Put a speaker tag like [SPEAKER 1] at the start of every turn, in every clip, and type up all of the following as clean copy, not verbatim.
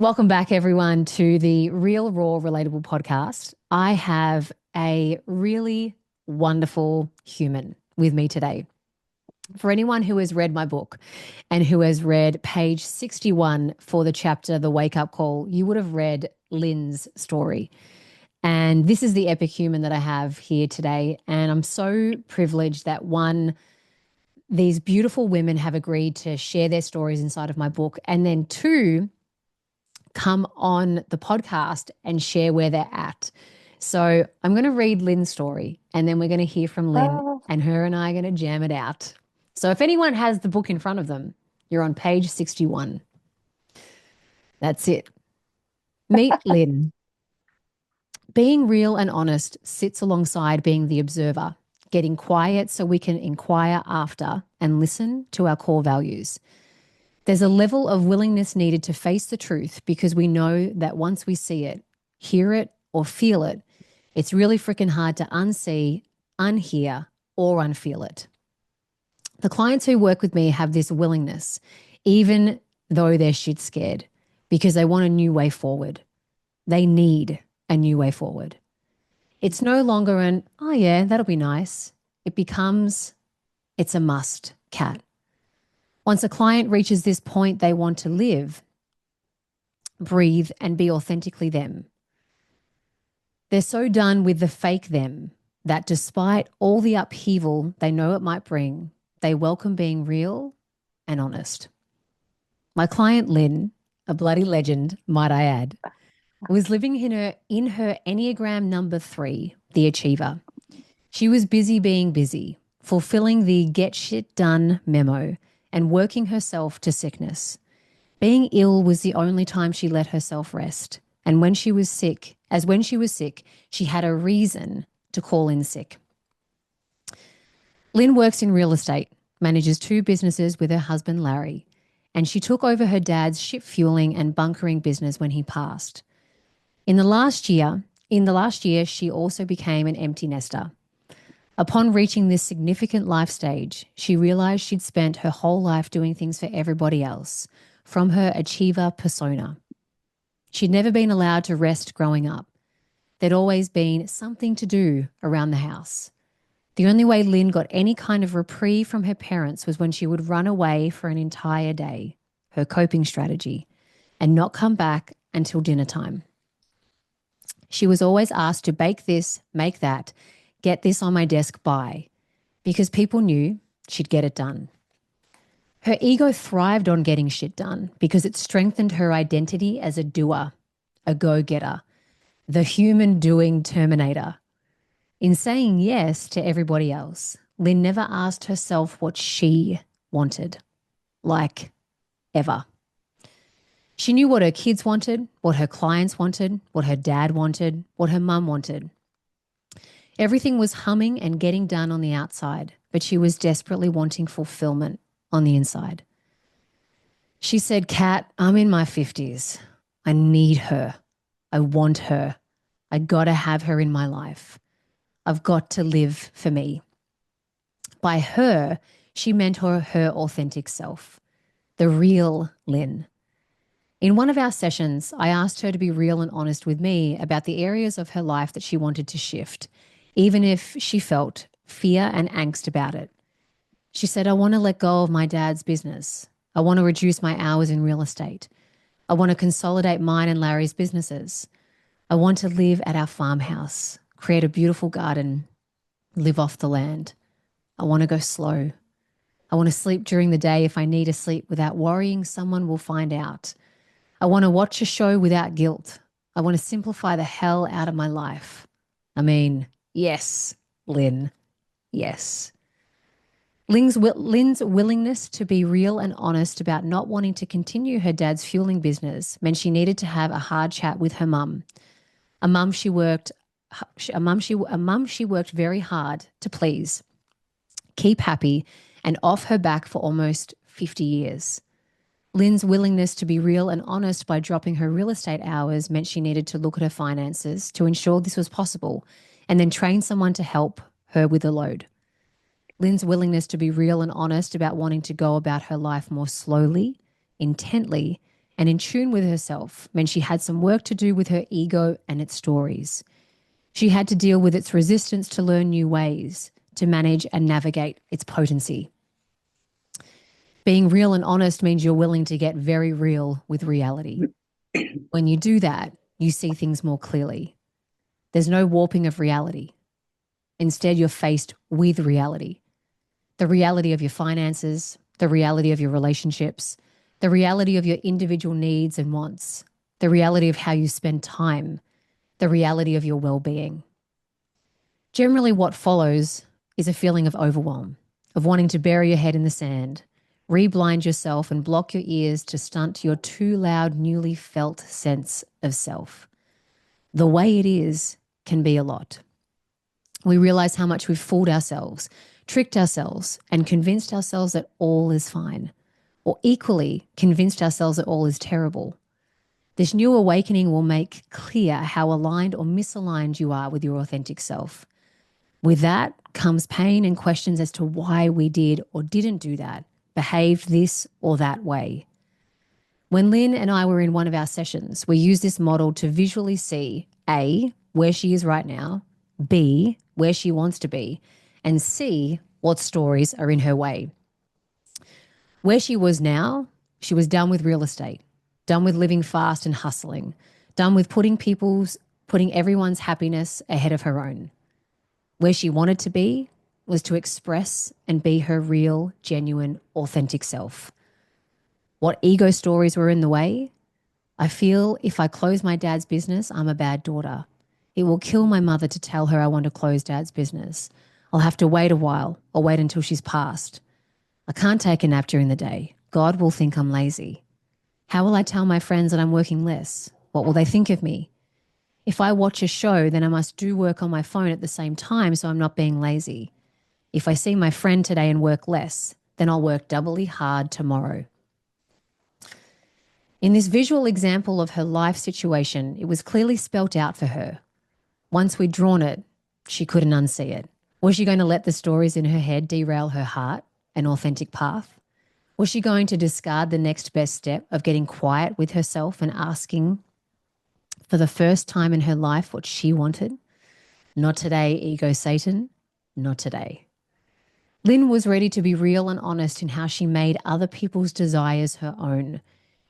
[SPEAKER 1] Welcome back, everyone, to the Real, Raw, Relatable podcast. I have a really wonderful human with me today. For anyone who has read my book and who has read page 61 for the chapter, The Wake Up Call, you would have read Lynn's story. And this is the epic human that I have here today. And I'm so privileged that these beautiful women have agreed to share their stories inside of my book. And then two, come on the podcast and share where they're at. So I'm going to read Lynn's story and then we're going to hear from Lynn
[SPEAKER 2] Oh,
[SPEAKER 1] and her and I are going to jam it out. So if anyone has the book in front of them, you're on page 61. That's it. Meet Lynn. Being real and honest sits alongside being the observer, getting quiet so we can inquire after and listen to our core values. There's a level of willingness needed to face the truth because we know that once we see it, hear it, or feel it, it's really freaking hard to unsee, unhear, or unfeel it. The clients who work with me have this willingness, even though they're shit scared, because they want a new way forward. They need a new way forward. It's no longer oh yeah, that'll be nice. It becomes, it's a must, Kat. Once a client reaches this point, they want to live, breathe, and be authentically them. They're so done with the fake them that despite all the upheaval they know it might bring, they welcome being real and honest. My client, Lynn, a bloody legend, might I add, was living in her Enneagram number 3, the achiever. She was busy being busy, fulfilling the get shit done memo and working herself to sickness. Being ill was the only time she let herself rest. And when she was sick, she had a reason to call in sick. Lynn works in real estate, manages 2 businesses with her husband, Larry, and she took over her dad's ship fueling and bunkering business when he passed. In the last year, she also became an empty nester. Upon reaching this significant life stage, she realized she'd spent her whole life doing things for everybody else, from her achiever persona. She'd never been allowed to rest growing up. There'd always been something to do around the house. The only way Lynn got any kind of reprieve from her parents was when she would run away for an entire day, her coping strategy, and not come back until dinner time. She was always asked to bake this, make that, get this on my desk by, because people knew she'd get it done. Her ego thrived on getting shit done because it strengthened her identity as a doer, a go-getter, the human doing terminator. In saying yes to everybody else, Lynn never asked herself what she wanted, like ever. She knew what her kids wanted, what her clients wanted, what her dad wanted, what her mum wanted. Everything was humming and getting done on the outside, but she was desperately wanting fulfillment on the inside. She said, Kat, I'm in my 50s. I need her. I want her. I gotta have her in my life. I've got to live for me. By her, she meant her authentic self, the real Lynn. In one of our sessions, I asked her to be real and honest with me about the areas of her life that she wanted to shift, even if she felt fear and angst about it. She said, I want to let go of my dad's business. I want to reduce my hours in real estate. I want to consolidate mine and Larry's businesses. I want to live at our farmhouse, create a beautiful garden, live off the land. I want to go slow. I want to sleep during the day if I need to sleep without worrying someone will find out. I want to watch a show without guilt. I want to simplify the hell out of my life. I mean, yes, Lynn, yes. Lynn's willingness to be real and honest about not wanting to continue her dad's fueling business meant she needed to have a hard chat with her mum. A mum she worked very hard to please, keep happy, and off her back for almost 50 years. Lynn's willingness to be real and honest by dropping her real estate hours meant she needed to look at her finances to ensure this was possible and then train someone to help her with the load. Lynn's willingness to be real and honest about wanting to go about her life more slowly, intently, and in tune with herself meant she had some work to do with her ego and its stories. She had to deal with its resistance to learn new ways, to manage and navigate its potency. Being real and honest means you're willing to get very real with reality. When you do that, you see things more clearly. There's no warping of reality. Instead, you're faced with reality, the reality of your finances, the reality of your relationships, the reality of your individual needs and wants, the reality of how you spend time, the reality of your well being. Generally, what follows is a feeling of overwhelm, of wanting to bury your head in the sand, re-blind yourself, and block your ears to stunt your too loud, newly felt sense of self. The way it is can be a lot. We realize how much we've fooled ourselves, tricked ourselves, and convinced ourselves that all is fine, or equally convinced ourselves that all is terrible. This new awakening will make clear how aligned or misaligned you are with your authentic self. With that comes pain and questions as to why we did or didn't do that, behaved this or that way. When Lynn and I were in one of our sessions, we used this model to visually see A, where she is right now, B, where she wants to be, and C, what stories are in her way. Where she was now, she was done with real estate, done with living fast and hustling, done with putting everyone's happiness ahead of her own. Where she wanted to be was to express and be her real, genuine, authentic self. What ego stories were in the way? I feel if I close my dad's business, I'm a bad daughter. It will kill my mother to tell her I want to close dad's business. I'll have to wait a while or wait until she's passed. I can't take a nap during the day. God will think I'm lazy. How will I tell my friends that I'm working less? What will they think of me? If I watch a show, then I must do work on my phone at the same time so I'm not being lazy. If I see my friend today and work less, then I'll work doubly hard tomorrow. In this visual example of her life situation, it was clearly spelt out for her. Once we'd drawn it, she couldn't unsee it. Was she going to let the stories in her head derail her heart and authentic path? Was she going to discard the next best step of getting quiet with herself and asking for the first time in her life what she wanted? Not today, ego Satan. Not today. Lynn was ready to be real and honest in how she made other people's desires her own.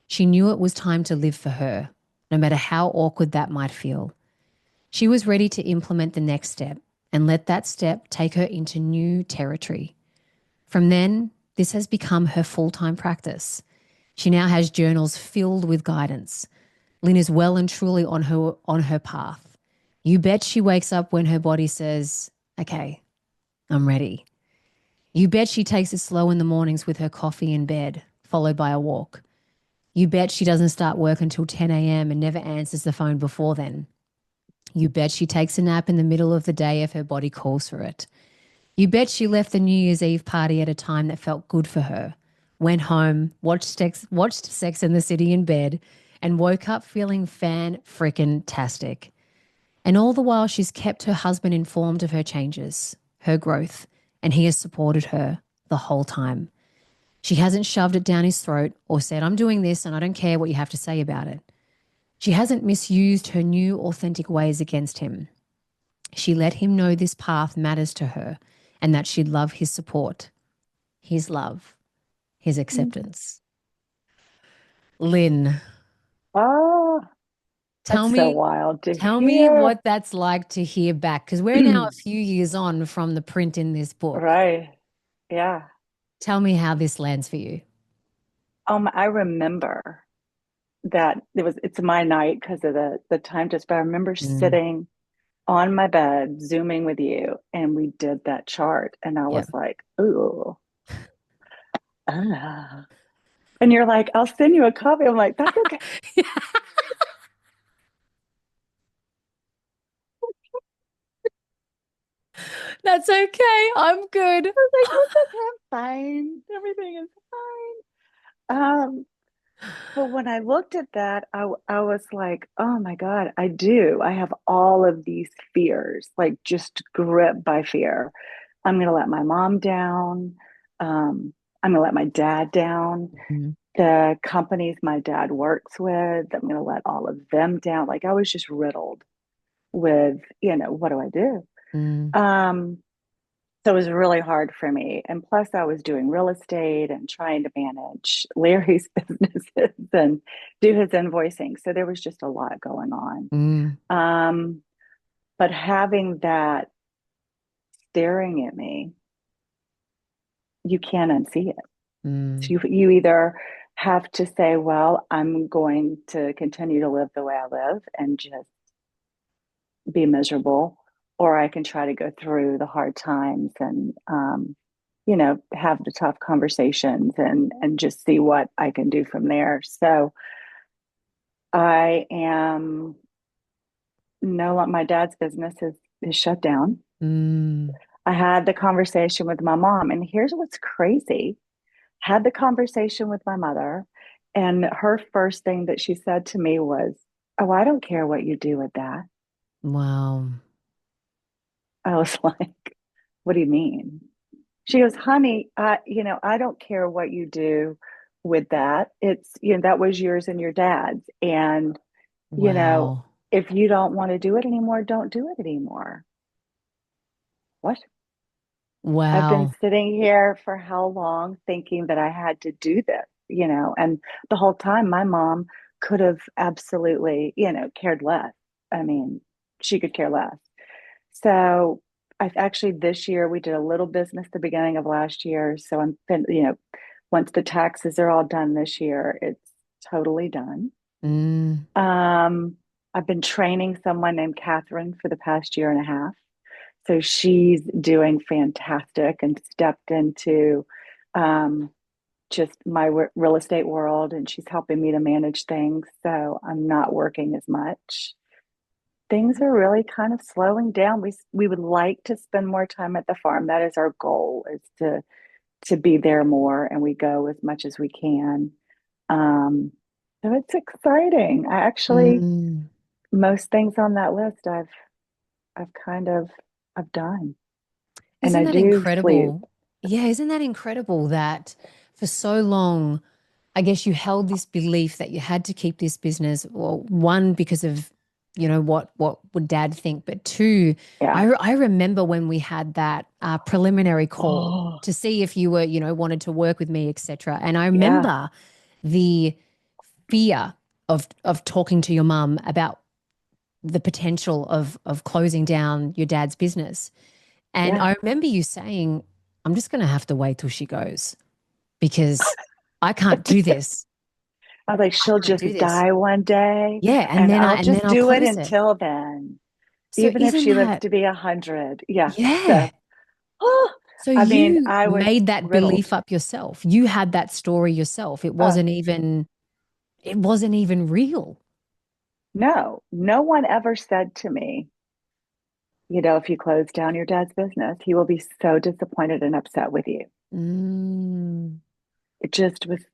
[SPEAKER 1] She knew it was time to live for her, no matter how awkward that might feel. She was ready to implement the next step and let that step take her into new territory. From then, this has become her full-time practice. She now has journals filled with guidance. Lynn is well and truly on her path. You bet she wakes up when her body says, okay, I'm ready. You bet she takes it slow in the mornings with her coffee in bed, followed by a walk. You bet she doesn't start work until 10 a.m. and never answers the phone before then. You bet she takes a nap in the middle of the day if her body calls for it. You bet she left the New Year's Eve party at a time that felt good for her, went home, watched Sex and the City in bed, and woke up feeling fan-frickin-tastic. And all the while, she's kept her husband informed of her changes, her growth, and he has supported her the whole time. She hasn't shoved it down his throat or said, I'm doing this and I don't care what you have to say about it. She hasn't misused her new authentic ways against him. She let him know this path matters to her and that she'd love his support, his love, his acceptance. Lynn,
[SPEAKER 2] Oh,
[SPEAKER 1] tell
[SPEAKER 2] that's so
[SPEAKER 1] me,
[SPEAKER 2] wild to
[SPEAKER 1] tell me
[SPEAKER 2] hear.
[SPEAKER 1] what that's like to hear back, because we're now a few years on from the print in this book.
[SPEAKER 2] Right. Yeah.
[SPEAKER 1] Tell me how this lands for you.
[SPEAKER 2] I remember that it's my night because of the time just, but I remember
[SPEAKER 1] Mm,
[SPEAKER 2] sitting on my bed, zooming with you, and we did that chart. And I
[SPEAKER 1] yeah.
[SPEAKER 2] was like, ooh, ah. And you're like, I'll send you a copy. I'm like, that's okay.
[SPEAKER 1] That's okay. I'm good.
[SPEAKER 2] I was like, that's okay. I'm fine. Everything is fine. But when I looked at that, I was like, oh my God, I do. I have all of these fears, like just gripped by fear. I'm going to let my mom down. I'm going to let my dad down. The companies my dad works with, I'm going to let all of them down. Like I was just riddled with, what do I do?
[SPEAKER 1] Mm,
[SPEAKER 2] Um, so it was really hard for me. And plus, I was doing real estate and trying to manage Larry's businesses and do his invoicing. So there was just a lot going on.
[SPEAKER 1] mm,
[SPEAKER 2] Um, but having that staring at me, you can't unsee it. So
[SPEAKER 1] mm,
[SPEAKER 2] you either have to say, well, I'm going to continue to live the way I live and just be miserable, or I can try to go through the hard times and have the tough conversations and just see what I can do from there. So I am no my dad's business is shut down.
[SPEAKER 1] mm.
[SPEAKER 2] I had the conversation with my mom, and here's what's crazy. Had the conversation with my mother, and her first thing that she said to me was, "Oh, I don't care what you do with that."
[SPEAKER 1] Wow.
[SPEAKER 2] I was like, "What do you mean?" She goes, "Honey, I don't care what you do with that. That was yours and your dad's. And, you know,
[SPEAKER 1] Wow.
[SPEAKER 2] if you don't want to do it anymore, don't do it anymore." What? I've been
[SPEAKER 1] Wow.
[SPEAKER 2] sitting here for how long thinking that I had to do this, and the whole time my mom could have absolutely, cared less. I mean, she could care less. So I actually this year we did a little business the beginning of last year. So once the taxes are all done this year, it's totally done.
[SPEAKER 1] Mm,
[SPEAKER 2] Um, I've been training someone named Catherine for the past year and a half. So she's doing fantastic and stepped into um, just my real estate world, and she's helping me to manage things. So I'm not working as much. Things are really kind of slowing down. We would like to spend more time at the farm. That is our goal, is to be there more, and we go as much as we can. Um, so it's exciting. I actually
[SPEAKER 1] mm.
[SPEAKER 2] most things on that list I've kind of I've done, and
[SPEAKER 1] Isn't
[SPEAKER 2] I
[SPEAKER 1] that
[SPEAKER 2] do sleep.
[SPEAKER 1] incredible? Yeah, isn't that incredible that for so long, I guess you held this belief that you had to keep this business, well, one, because of, what would dad think, but two,
[SPEAKER 2] Yeah.
[SPEAKER 1] I remember when we had that preliminary call
[SPEAKER 2] Oh,
[SPEAKER 1] to see if you were, wanted to work with me, etc. And I
[SPEAKER 2] yeah.
[SPEAKER 1] remember the fear of talking to your mum about the potential of closing down your dad's business. And
[SPEAKER 2] Yeah.
[SPEAKER 1] I remember you saying, I'm just going to have to wait till she goes because I can't do this.
[SPEAKER 2] I was like,
[SPEAKER 1] I
[SPEAKER 2] she'll
[SPEAKER 1] can't
[SPEAKER 2] just
[SPEAKER 1] do this.
[SPEAKER 2] die one day,
[SPEAKER 1] Yeah,
[SPEAKER 2] and I'll
[SPEAKER 1] and then
[SPEAKER 2] just
[SPEAKER 1] I'll
[SPEAKER 2] do it
[SPEAKER 1] close it.
[SPEAKER 2] until then,
[SPEAKER 1] So
[SPEAKER 2] even if
[SPEAKER 1] isn't
[SPEAKER 2] she lives
[SPEAKER 1] that
[SPEAKER 2] to be 100. Yeah.
[SPEAKER 1] yeah.
[SPEAKER 2] So, oh,
[SPEAKER 1] So
[SPEAKER 2] I mean,
[SPEAKER 1] you
[SPEAKER 2] I was
[SPEAKER 1] made that
[SPEAKER 2] riddled.
[SPEAKER 1] belief up yourself. You had that story yourself.
[SPEAKER 2] Oh,
[SPEAKER 1] It wasn't even real.
[SPEAKER 2] no, no one ever said to me, if you close down your dad's business, he will be so disappointed and upset with you.
[SPEAKER 1] Mm,
[SPEAKER 2] It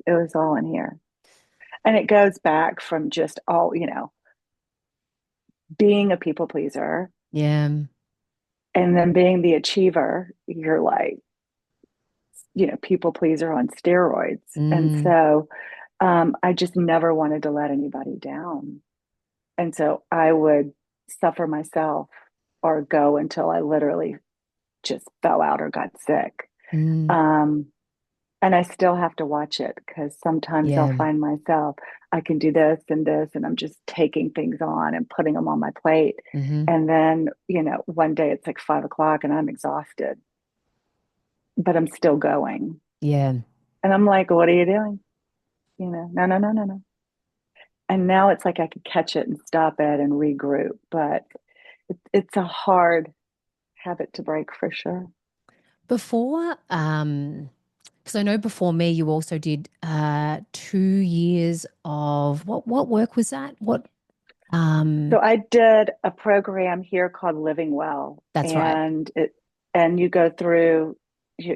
[SPEAKER 2] was all in here. And it goes back from just being a people pleaser
[SPEAKER 1] yeah.
[SPEAKER 2] and then being the achiever. You're like, people pleaser on steroids. And
[SPEAKER 1] Mm,
[SPEAKER 2] so I just never wanted to let anybody down. And so I would suffer myself or go until I literally just fell out or got sick.
[SPEAKER 1] mm,
[SPEAKER 2] Um, and I still have to watch it because sometimes I'll
[SPEAKER 1] yeah.
[SPEAKER 2] find myself, I can do this, and I'm just taking things on and putting them on my plate.
[SPEAKER 1] Hmm.
[SPEAKER 2] And then, one day it's like 5 o'clock and I'm exhausted, but I'm still going.
[SPEAKER 1] Yeah.
[SPEAKER 2] And I'm like, what are you doing? No, no, no, no, no. And now it's like I could catch it and stop it and regroup, but it's a hard habit to break for sure.
[SPEAKER 1] Before, because I know before me, you also did 2 years of what work was that?
[SPEAKER 2] So I did a program here called Living Well,
[SPEAKER 1] That's right.
[SPEAKER 2] and you go through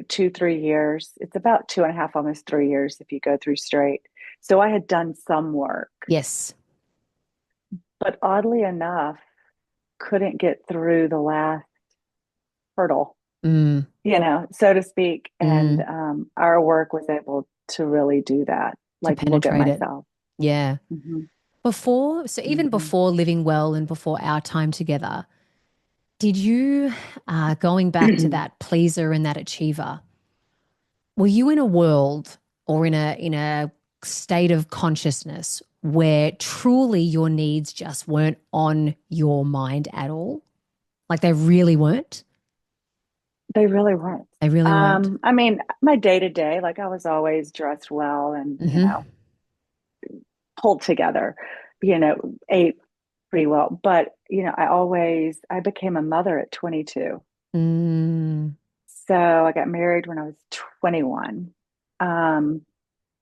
[SPEAKER 2] 2, 3 years. It's about 2.5, almost 3 years if you go through straight. So I had done some work,
[SPEAKER 1] Yes.
[SPEAKER 2] but oddly enough, couldn't get through the last hurdle,
[SPEAKER 1] Mm,
[SPEAKER 2] so to speak. And
[SPEAKER 1] mm,
[SPEAKER 2] our work was able to really do that.
[SPEAKER 1] To
[SPEAKER 2] like look at
[SPEAKER 1] penetrate it.
[SPEAKER 2] myself.
[SPEAKER 1] Yeah.
[SPEAKER 2] Hmm.
[SPEAKER 1] Before, so even
[SPEAKER 2] Hmm.
[SPEAKER 1] before living well and before our time together, did you, going back to that pleaser and that achiever, were you in a world or in a state of consciousness where truly your needs just weren't on your mind at all? Like they really weren't?
[SPEAKER 2] They really weren't.
[SPEAKER 1] They really weren't.
[SPEAKER 2] I mean, my day to day, like I was always dressed well and,
[SPEAKER 1] Mm-hmm.
[SPEAKER 2] pulled together, ate pretty well. But, I became a mother at 22.
[SPEAKER 1] Mm,
[SPEAKER 2] So I got married when I was 21. Um,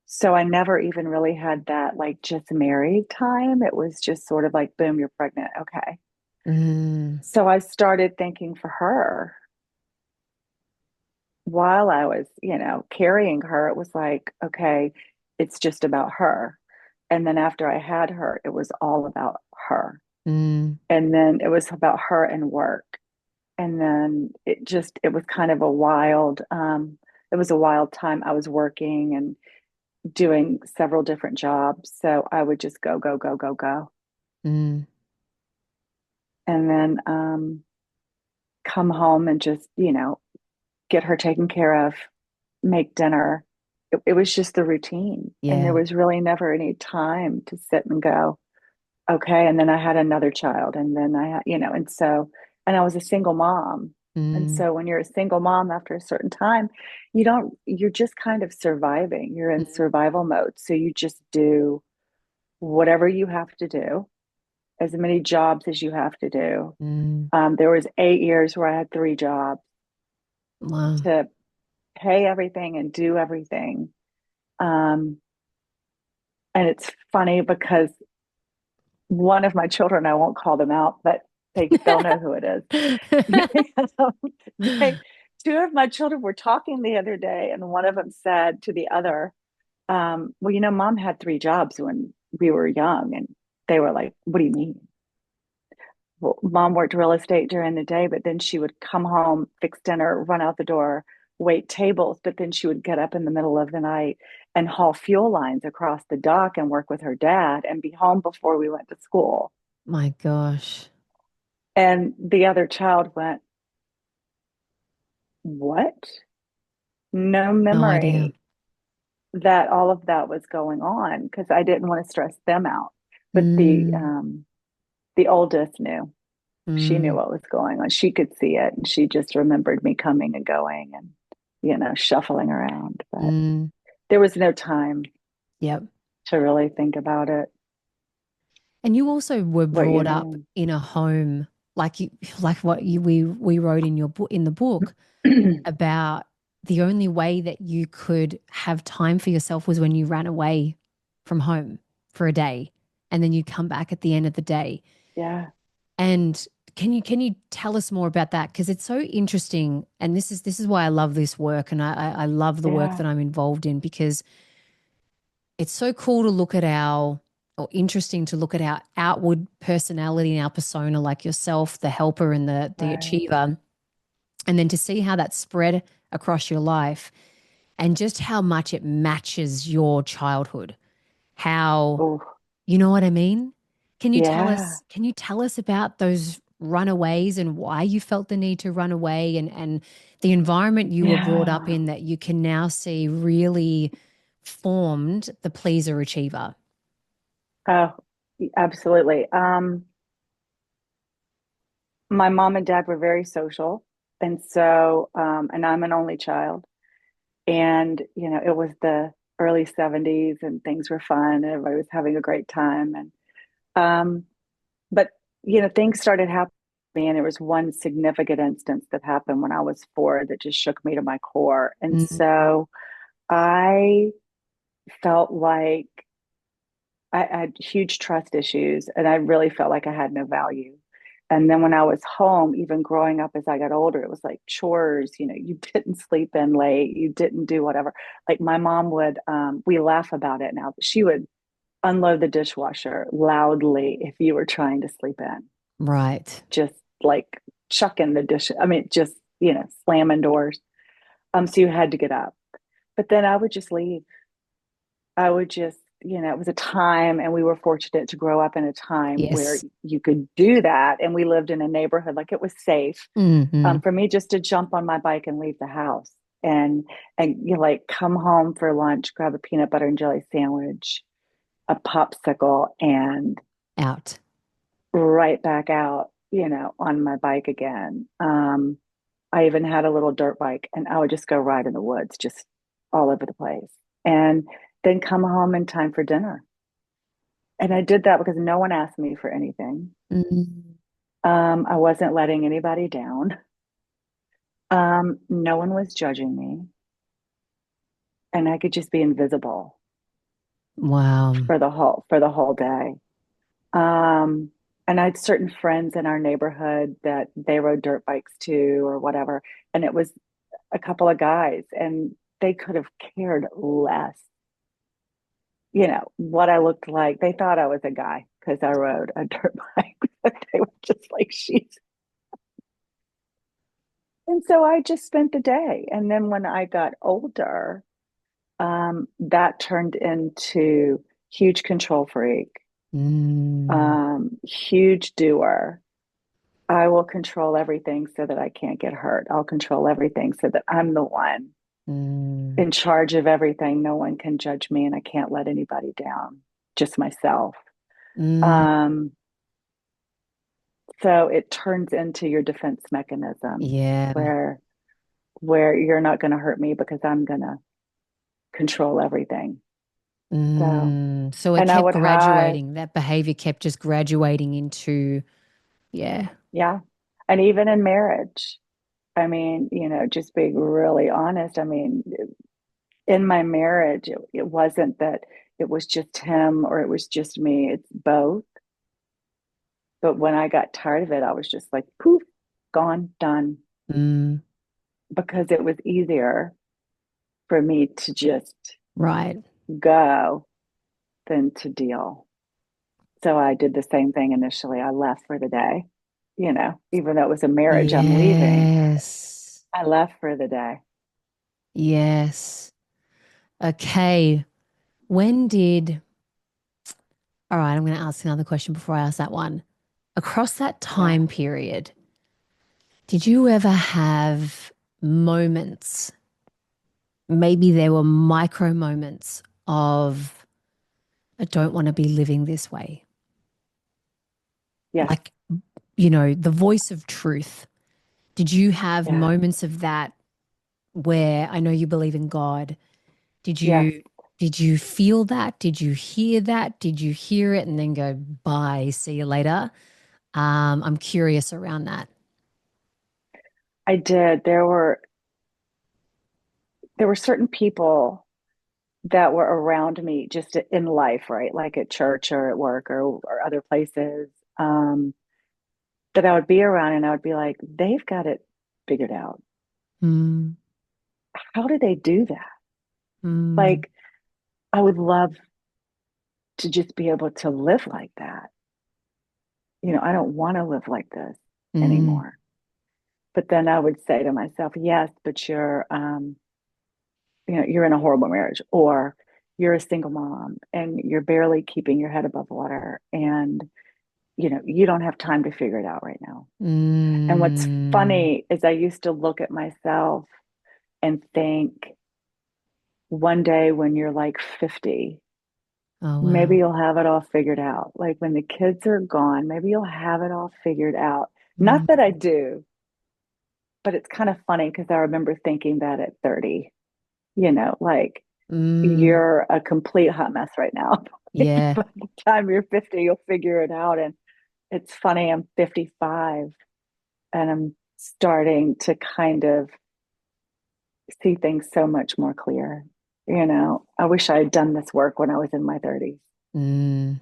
[SPEAKER 2] so I never even really had that like just married time. It was just sort of like, boom, you're pregnant. Okay.
[SPEAKER 1] mm,
[SPEAKER 2] So I started thinking for her while I was, carrying her. It was like, okay, it's just about her. And then after I had her, it was all about her.
[SPEAKER 1] mm,
[SPEAKER 2] And then it was about her and work. And then it was kind of it was a wild time. I was working and doing several different jobs. So I would just go, go, go, go, go.
[SPEAKER 1] mm.
[SPEAKER 2] And then come home and just, get her taken care of, make dinner. It was just the routine. And there
[SPEAKER 1] Yeah.
[SPEAKER 2] was really never any time to sit and go, okay. And then I had another child. And then I had, and I was a single mom. And
[SPEAKER 1] Mm,
[SPEAKER 2] so when you're a single mom after a certain time, you're just kind of surviving. You're in
[SPEAKER 1] mm,
[SPEAKER 2] survival mode. So you just do whatever you have to do, as many jobs as you have to do.
[SPEAKER 1] mm.
[SPEAKER 2] There was 8 years where I had three jobs
[SPEAKER 1] Wow.
[SPEAKER 2] to pay everything and do everything. Um, and it's funny because one of my children, I won't call them out, but they'll know who it is. they, two of my children were talking the other day, and one of them said to the other, well, mom had three jobs when we were young. And they were like, what do you mean? Well, mom worked real estate during the day, but then she would come home, fix dinner, run out the door, wait tables. But then she would get up in the middle of the night and haul fuel lines across the dock and work with her dad and be home before we went to school.
[SPEAKER 1] My gosh.
[SPEAKER 2] And the other child went, what? No
[SPEAKER 1] No idea.
[SPEAKER 2] memory that all of that was going on because I didn't want to stress them out. But
[SPEAKER 1] Mm,
[SPEAKER 2] the oldest knew. She knew
[SPEAKER 1] mm,
[SPEAKER 2] what was going on. She could see it, and she just remembered me coming and going and shuffling around. But
[SPEAKER 1] mm.
[SPEAKER 2] there was no time
[SPEAKER 1] Yep.
[SPEAKER 2] to really think about it.
[SPEAKER 1] And you also were
[SPEAKER 2] What you
[SPEAKER 1] brought up
[SPEAKER 2] mean?
[SPEAKER 1] in a home like you, like what you we wrote in your book in the book about the only way that you could have time for yourself was when you ran away from home for a day and then you come back at the end of the day.
[SPEAKER 2] Yeah,
[SPEAKER 1] And can you tell us more about that? Because it's so interesting. And this is why I love this work and I love the work
[SPEAKER 2] yeah.
[SPEAKER 1] that I'm involved in because it's so cool to look at our or interesting to look at our outward personality and our persona like yourself, the helper and the
[SPEAKER 2] Right.
[SPEAKER 1] achiever, and then to see how that's spread across your life and just how much it matches your childhood. How,
[SPEAKER 2] Oh,
[SPEAKER 1] you know what I mean?
[SPEAKER 2] yeah,
[SPEAKER 1] Can you tell us about those runaways and why you felt the need to run away and the environment you were brought up
[SPEAKER 2] yeah.
[SPEAKER 1] in that you can now see really formed the pleaser achiever?
[SPEAKER 2] Oh, absolutely. My mom and dad were very social, and so, and I'm an only child. And, it was the early 70s and things were fun and everybody was having a great time. And, but, things started happening. And there was one significant instance that happened when I was four that just shook me to my core. And
[SPEAKER 1] Mm,
[SPEAKER 2] so I felt like I had huge trust issues and I really felt like I had no value. And then when I was home, even growing up as I got older, it was like chores, you didn't sleep in late, you didn't do whatever. Like my mom would, we laugh about it now, but she would unload the dishwasher loudly if you were trying to sleep in,
[SPEAKER 1] right.
[SPEAKER 2] just like chucking the dish. I mean, just, slamming doors. So you had to get up. But then I would just leave I would just, it was a time, and we were fortunate to grow up in a time where
[SPEAKER 1] Yes.
[SPEAKER 2] you could do that. And we lived in a neighborhood, like it was safe
[SPEAKER 1] Mm-hmm.
[SPEAKER 2] for me just to jump on my bike and leave the house and, like come home for lunch, grab a peanut butter and jelly sandwich, a popsicle, and
[SPEAKER 1] Out.
[SPEAKER 2] right back out, on my bike again. I even had a little dirt bike, and I would just go ride in the woods, just all over the place. And then come home in time for dinner. And I did that because no one asked me for anything.
[SPEAKER 1] Mm.
[SPEAKER 2] I wasn't letting anybody down. No one was judging me, and I could just be invisible
[SPEAKER 1] Wow.
[SPEAKER 2] for the whole day. Um, and I had certain friends in our neighborhood that they rode dirt bikes too, or whatever. And it was a couple of guys, and they could have cared less, what I looked like. They thought I was a guy because I rode a dirt bike. But they were just like, she's. And so I just spent the day. And then when I got older, that turned into huge control freak,
[SPEAKER 1] Mm.
[SPEAKER 2] huge doer. I will control everything so that I can't get hurt. I'll control everything so that I'm the one
[SPEAKER 1] Mm.
[SPEAKER 2] in charge of everything. No one can judge me, and I can't let anybody down, just myself.
[SPEAKER 1] Mm.
[SPEAKER 2] Um, so it turns into your defense mechanism
[SPEAKER 1] Yeah.
[SPEAKER 2] where you're not going to hurt me because I'm going to control everything. So,
[SPEAKER 1] So it
[SPEAKER 2] and I
[SPEAKER 1] kept
[SPEAKER 2] would hide.
[SPEAKER 1] graduating. That behavior kept just graduating into, yeah.
[SPEAKER 2] Yeah. And even in marriage, I mean, just being really honest, I mean, in my marriage, it wasn't that it was just him or it was just me. It's both. But when I got tired of it, I was just like, poof, gone, done,
[SPEAKER 1] Mm.
[SPEAKER 2] because it was easier for me to just
[SPEAKER 1] Right.
[SPEAKER 2] go than to deal. So I did the same thing initially. I left for the day, even though it was a marriage I'm leaving,
[SPEAKER 1] Yes.
[SPEAKER 2] I left for the day.
[SPEAKER 1] Yes. Okay. When did, all right, I'm going to ask another question before I ask that one. Across that
[SPEAKER 2] Yeah.
[SPEAKER 1] time period, did you ever have moments, maybe there were micro moments of, I don't want to be living this way?
[SPEAKER 2] Yes.
[SPEAKER 1] Like, the voice of truth. Did you have
[SPEAKER 2] Yeah.
[SPEAKER 1] moments of that where I know you believe in God? Did
[SPEAKER 2] Yes.
[SPEAKER 1] you feel that? Did you hear that? Did you hear it and then go, bye, see you later? I'm curious around that.
[SPEAKER 2] I did. There were certain people that were around me just in life, right? Like at church or at work or other places, um, that I would be around, and I would be like, they've got it figured out.
[SPEAKER 1] Mm,
[SPEAKER 2] How do they do that?
[SPEAKER 1] mm,
[SPEAKER 2] Like, I would love to just be able to live like that. I don't want to live like this
[SPEAKER 1] mm,
[SPEAKER 2] anymore. But then I would say to myself, yes, but you're in a horrible marriage, or you're a single mom and you're barely keeping your head above water, and you don't have time to figure it out right now. And what's
[SPEAKER 1] mm.
[SPEAKER 2] funny is I used to look at myself and think, one day when you're like 50,
[SPEAKER 1] Oh,
[SPEAKER 2] maybe
[SPEAKER 1] wow.
[SPEAKER 2] you'll have it all figured out. Like when the kids are gone, maybe you'll have it all figured out. Not that I
[SPEAKER 1] Mm,
[SPEAKER 2] do, but it's kind of funny because I remember thinking that at 30, like,
[SPEAKER 1] mm.
[SPEAKER 2] you're a complete hot mess right now.
[SPEAKER 1] Yeah.
[SPEAKER 2] By the time you're 50, you'll figure it out. And it's funny, I'm 55 and I'm starting to kind of see things so much more clear. I wish I had done this work when I was in my 30s.
[SPEAKER 1] Mm.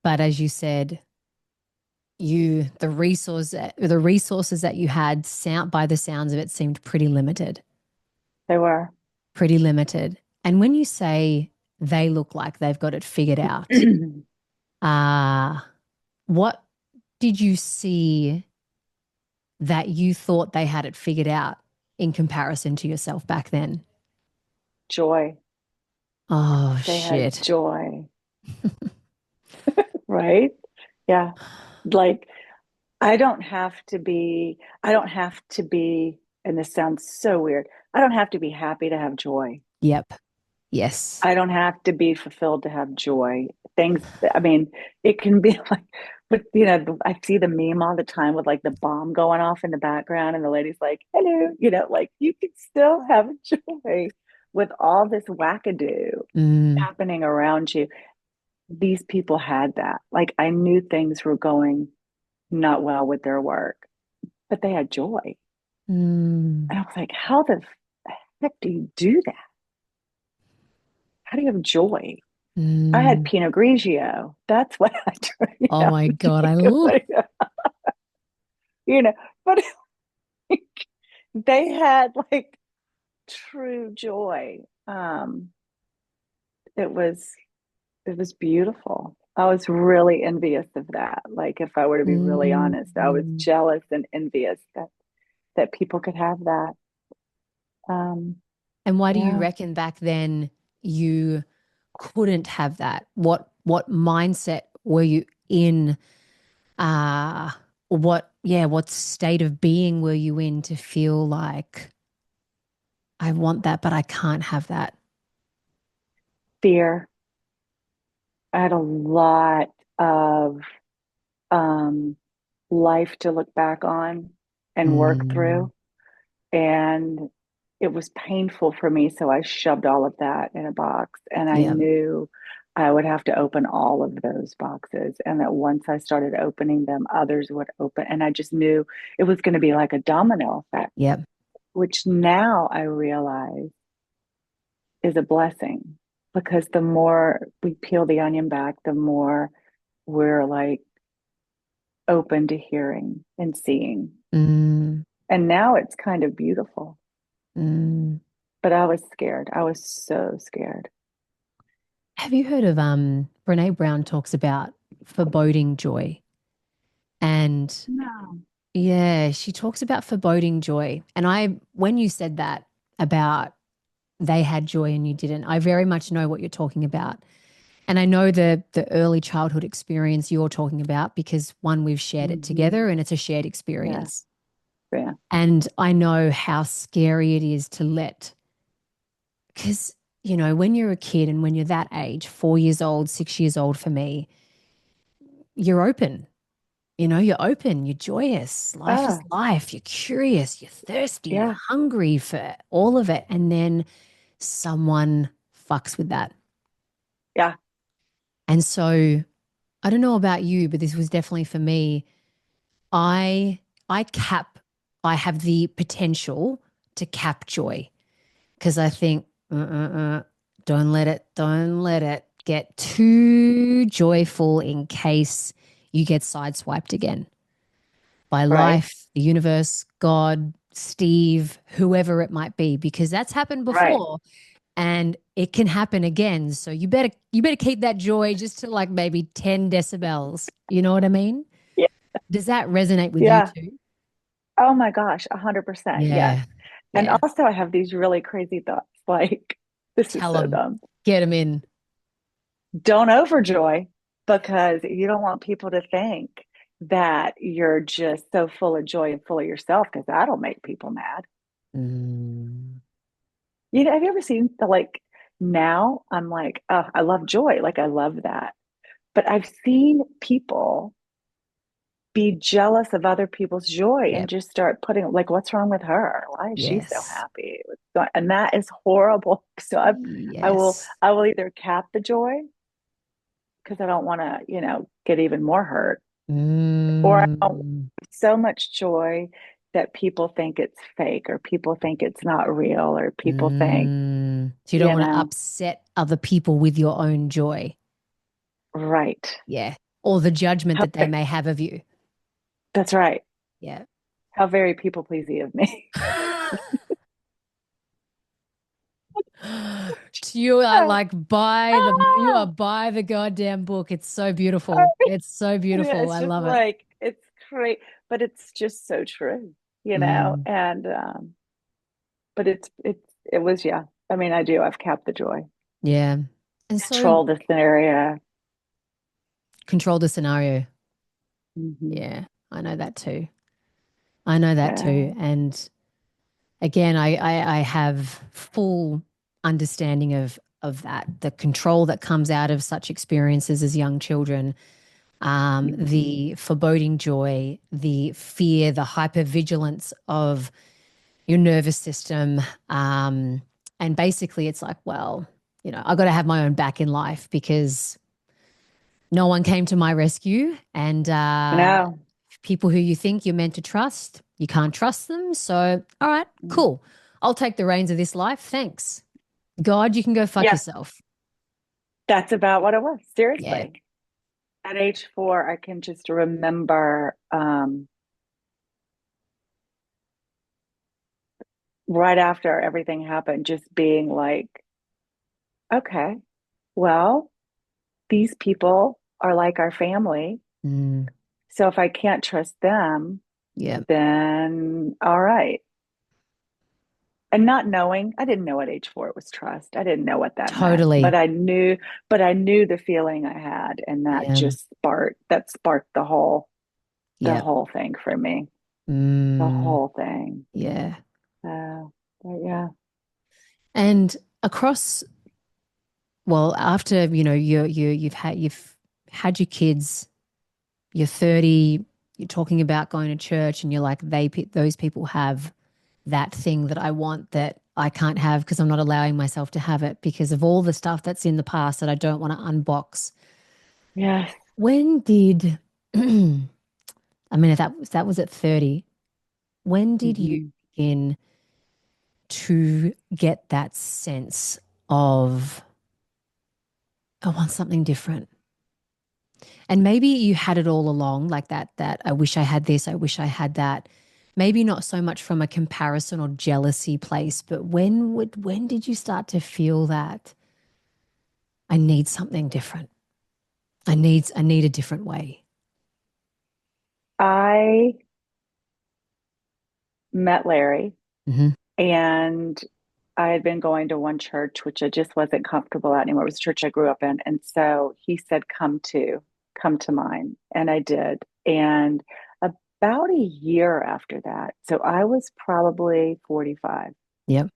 [SPEAKER 1] But as you said, the resources that you had sound by the sounds of it seemed pretty limited.
[SPEAKER 2] They were.
[SPEAKER 1] Pretty limited. And when you say they look like they've got it figured out, uh, what did you see that you thought they had it figured out in comparison to yourself back then?
[SPEAKER 2] Joy.
[SPEAKER 1] Oh,
[SPEAKER 2] They had
[SPEAKER 1] shit.
[SPEAKER 2] joy, right? Yeah. Like I don't have to be, and this sounds so weird. I don't have to be happy to have joy.
[SPEAKER 1] Yep. Yes.
[SPEAKER 2] I don't have to be fulfilled to have joy. Things, I mean, it can be like, but I see the meme all the time with like the bomb going off in the background, and the lady's like, hello, like you can still have joy with all this wackadoo
[SPEAKER 1] Mm,
[SPEAKER 2] happening around you. These people had that. Like, I knew things were going not well with their work, but they had joy.
[SPEAKER 1] mm,
[SPEAKER 2] And I was like, how the heck do you do that? How do you have joy? I had
[SPEAKER 1] mm.
[SPEAKER 2] Pinot Grigio. That's what I drank,
[SPEAKER 1] Oh my God. I
[SPEAKER 2] because
[SPEAKER 1] love.
[SPEAKER 2] you know, but like, they had like true joy. It was it was beautiful. I was really envious of that. Like, if I were to be really honest, I was
[SPEAKER 1] Mm.
[SPEAKER 2] jealous and envious that people could have that. Um,
[SPEAKER 1] And why do you
[SPEAKER 2] yeah,
[SPEAKER 1] reckon back then you couldn't have that? What mindset were you in? Uh what state of being were you in to feel like I want that, but I can't have that?
[SPEAKER 2] fear. I had a lot of um, life to look back on and work
[SPEAKER 1] Mm,
[SPEAKER 2] through. And it was painful for me. So I shoved all of that in a box. And I
[SPEAKER 1] yeah,
[SPEAKER 2] knew I would have to open all of those boxes. And that once I started opening them, others would open. And I just knew it was going to be like a domino effect,
[SPEAKER 1] yeah.
[SPEAKER 2] which now I realize is a blessing, because the more we peel the onion back, the more we're like open to hearing and seeing.
[SPEAKER 1] Mm,
[SPEAKER 2] And now it's kind of beautiful.
[SPEAKER 1] mm.
[SPEAKER 2] But I was scared. I was so scared.
[SPEAKER 1] Have you heard of Brene Brown talks about foreboding joy? And
[SPEAKER 2] No.
[SPEAKER 1] yeah, she talks about foreboding joy. And when you said that about they had joy and you didn't, I very much know what you're talking about. And I know the early childhood experience you're talking about because one, we've shared it
[SPEAKER 2] Hmm.
[SPEAKER 1] together and it's a shared
[SPEAKER 2] Yeah.
[SPEAKER 1] experience.
[SPEAKER 2] Yeah.
[SPEAKER 1] And I know how scary it is to let, because, when you're a kid and when you're that age, 4 years old, 6 years old for me, you're open. You're open, you're joyous. Life is
[SPEAKER 2] Oh,
[SPEAKER 1] life. You're curious, you're thirsty, you're
[SPEAKER 2] yeah.
[SPEAKER 1] hungry for all of it. And then someone fucks with that.
[SPEAKER 2] Yeah.
[SPEAKER 1] And so I don't know about you, but this was definitely for me. I I cap I have the potential to cap joy because I think don't let it get too joyful in case you get sideswiped again by
[SPEAKER 2] Right.
[SPEAKER 1] life, the universe, God, Steve, whoever it might be, because that's happened
[SPEAKER 2] Right.
[SPEAKER 1] before and it can happen again. So you better keep that joy just to like maybe 10 decibels. You know what I mean?
[SPEAKER 2] Yeah.
[SPEAKER 1] Does that resonate with you
[SPEAKER 2] Yeah.
[SPEAKER 1] too?
[SPEAKER 2] Oh my gosh, 100%. Yes.
[SPEAKER 1] Yeah.
[SPEAKER 2] And
[SPEAKER 1] Yeah.
[SPEAKER 2] also I have these really crazy thoughts. Like, this is
[SPEAKER 1] Tell
[SPEAKER 2] so
[SPEAKER 1] them.
[SPEAKER 2] dumb.
[SPEAKER 1] Get them in.
[SPEAKER 2] Don't overjoy, because you don't want people to think that you're just so full of joy and full of yourself, because that'll make people mad.
[SPEAKER 1] Mm,
[SPEAKER 2] Have you ever seen the like, now I'm like, oh, I love joy. Like, I love that. But I've seen people be jealous of other people's joy and
[SPEAKER 1] yep.
[SPEAKER 2] just start putting like, what's wrong with her? Why is she so
[SPEAKER 1] Yes.
[SPEAKER 2] happy? And that is horrible. So
[SPEAKER 1] Yes.
[SPEAKER 2] I will either cap the joy, because I don't want to, get even more hurt, or I don't
[SPEAKER 1] Mm,
[SPEAKER 2] so much joy that people think it's fake, or people think it's not real, or people think,
[SPEAKER 1] So you don't
[SPEAKER 2] you
[SPEAKER 1] want to
[SPEAKER 2] know,
[SPEAKER 1] upset other people with your own joy.
[SPEAKER 2] right.
[SPEAKER 1] Yeah. Or the judgment
[SPEAKER 2] How,
[SPEAKER 1] that they may have of you.
[SPEAKER 2] that's right.
[SPEAKER 1] Yeah.
[SPEAKER 2] How very people pleasy of me.
[SPEAKER 1] You are like you are by the goddamn book. It's so beautiful. It's so beautiful.
[SPEAKER 2] It's
[SPEAKER 1] I
[SPEAKER 2] just
[SPEAKER 1] love it.
[SPEAKER 2] like, it's great, but it's just so true,
[SPEAKER 1] Mm,
[SPEAKER 2] and but it was, yeah. I mean, I've capped the joy.
[SPEAKER 1] Yeah. And so
[SPEAKER 2] control the scenario.
[SPEAKER 1] control the scenario.
[SPEAKER 2] Hmm.
[SPEAKER 1] Yeah. I know that too. I know that too.
[SPEAKER 2] Yeah.
[SPEAKER 1] And again, I have full understanding of that, the control that comes out of such experiences as young children,
[SPEAKER 2] Hmm.
[SPEAKER 1] the foreboding joy, the fear, the hypervigilance of your nervous system. Um, and basically, it's like, well, I've got to have my own back in life because no one came to my rescue. And
[SPEAKER 2] No.
[SPEAKER 1] people who you think you're meant to trust, you can't trust them. So, all right, cool. I'll take the reins of this life. Thanks. God, you can go fuck
[SPEAKER 2] Yeah,
[SPEAKER 1] yourself.
[SPEAKER 2] that's about what it was.
[SPEAKER 1] Yeah.
[SPEAKER 2] Seriously. At age 4, I can just remember right after everything happened, just being like, okay, well, these people are like our family.
[SPEAKER 1] Mm,
[SPEAKER 2] So if I can't trust them,
[SPEAKER 1] yeah.
[SPEAKER 2] then all right. And not knowing, I didn't know at age 4 it was trust. I didn't know what that meant,
[SPEAKER 1] Totally.
[SPEAKER 2] but I knew the feeling I had, and that
[SPEAKER 1] Yeah.
[SPEAKER 2] just sparked the
[SPEAKER 1] Yeah.
[SPEAKER 2] whole thing for me, the
[SPEAKER 1] Mm,
[SPEAKER 2] whole thing.
[SPEAKER 1] yeah.
[SPEAKER 2] But yeah,
[SPEAKER 1] And across, well, after, you've had your kids, you're 30, you're talking about going to church and you're like, those people have that thing that I want that I can't have because I'm not allowing myself to have it because of all the stuff that's in the past that I don't want to unbox.
[SPEAKER 2] yes.
[SPEAKER 1] When did, I mean, if that was at 30, when did you
[SPEAKER 2] Hmm.
[SPEAKER 1] begin to get that sense of, I want something different? And maybe you had it all along, like that I wish I had this, I wish I had that. Maybe not so much from a comparison or jealousy place, but when did you start to feel that I need something different? I need a different way.
[SPEAKER 2] I met Larry,
[SPEAKER 1] Hmm.
[SPEAKER 2] and I had been going to one church, which I just wasn't comfortable at anymore. It was a church I grew up in. And so he said, come to mine. And I did. And about a year after that, so I was probably 45.
[SPEAKER 1] Yep.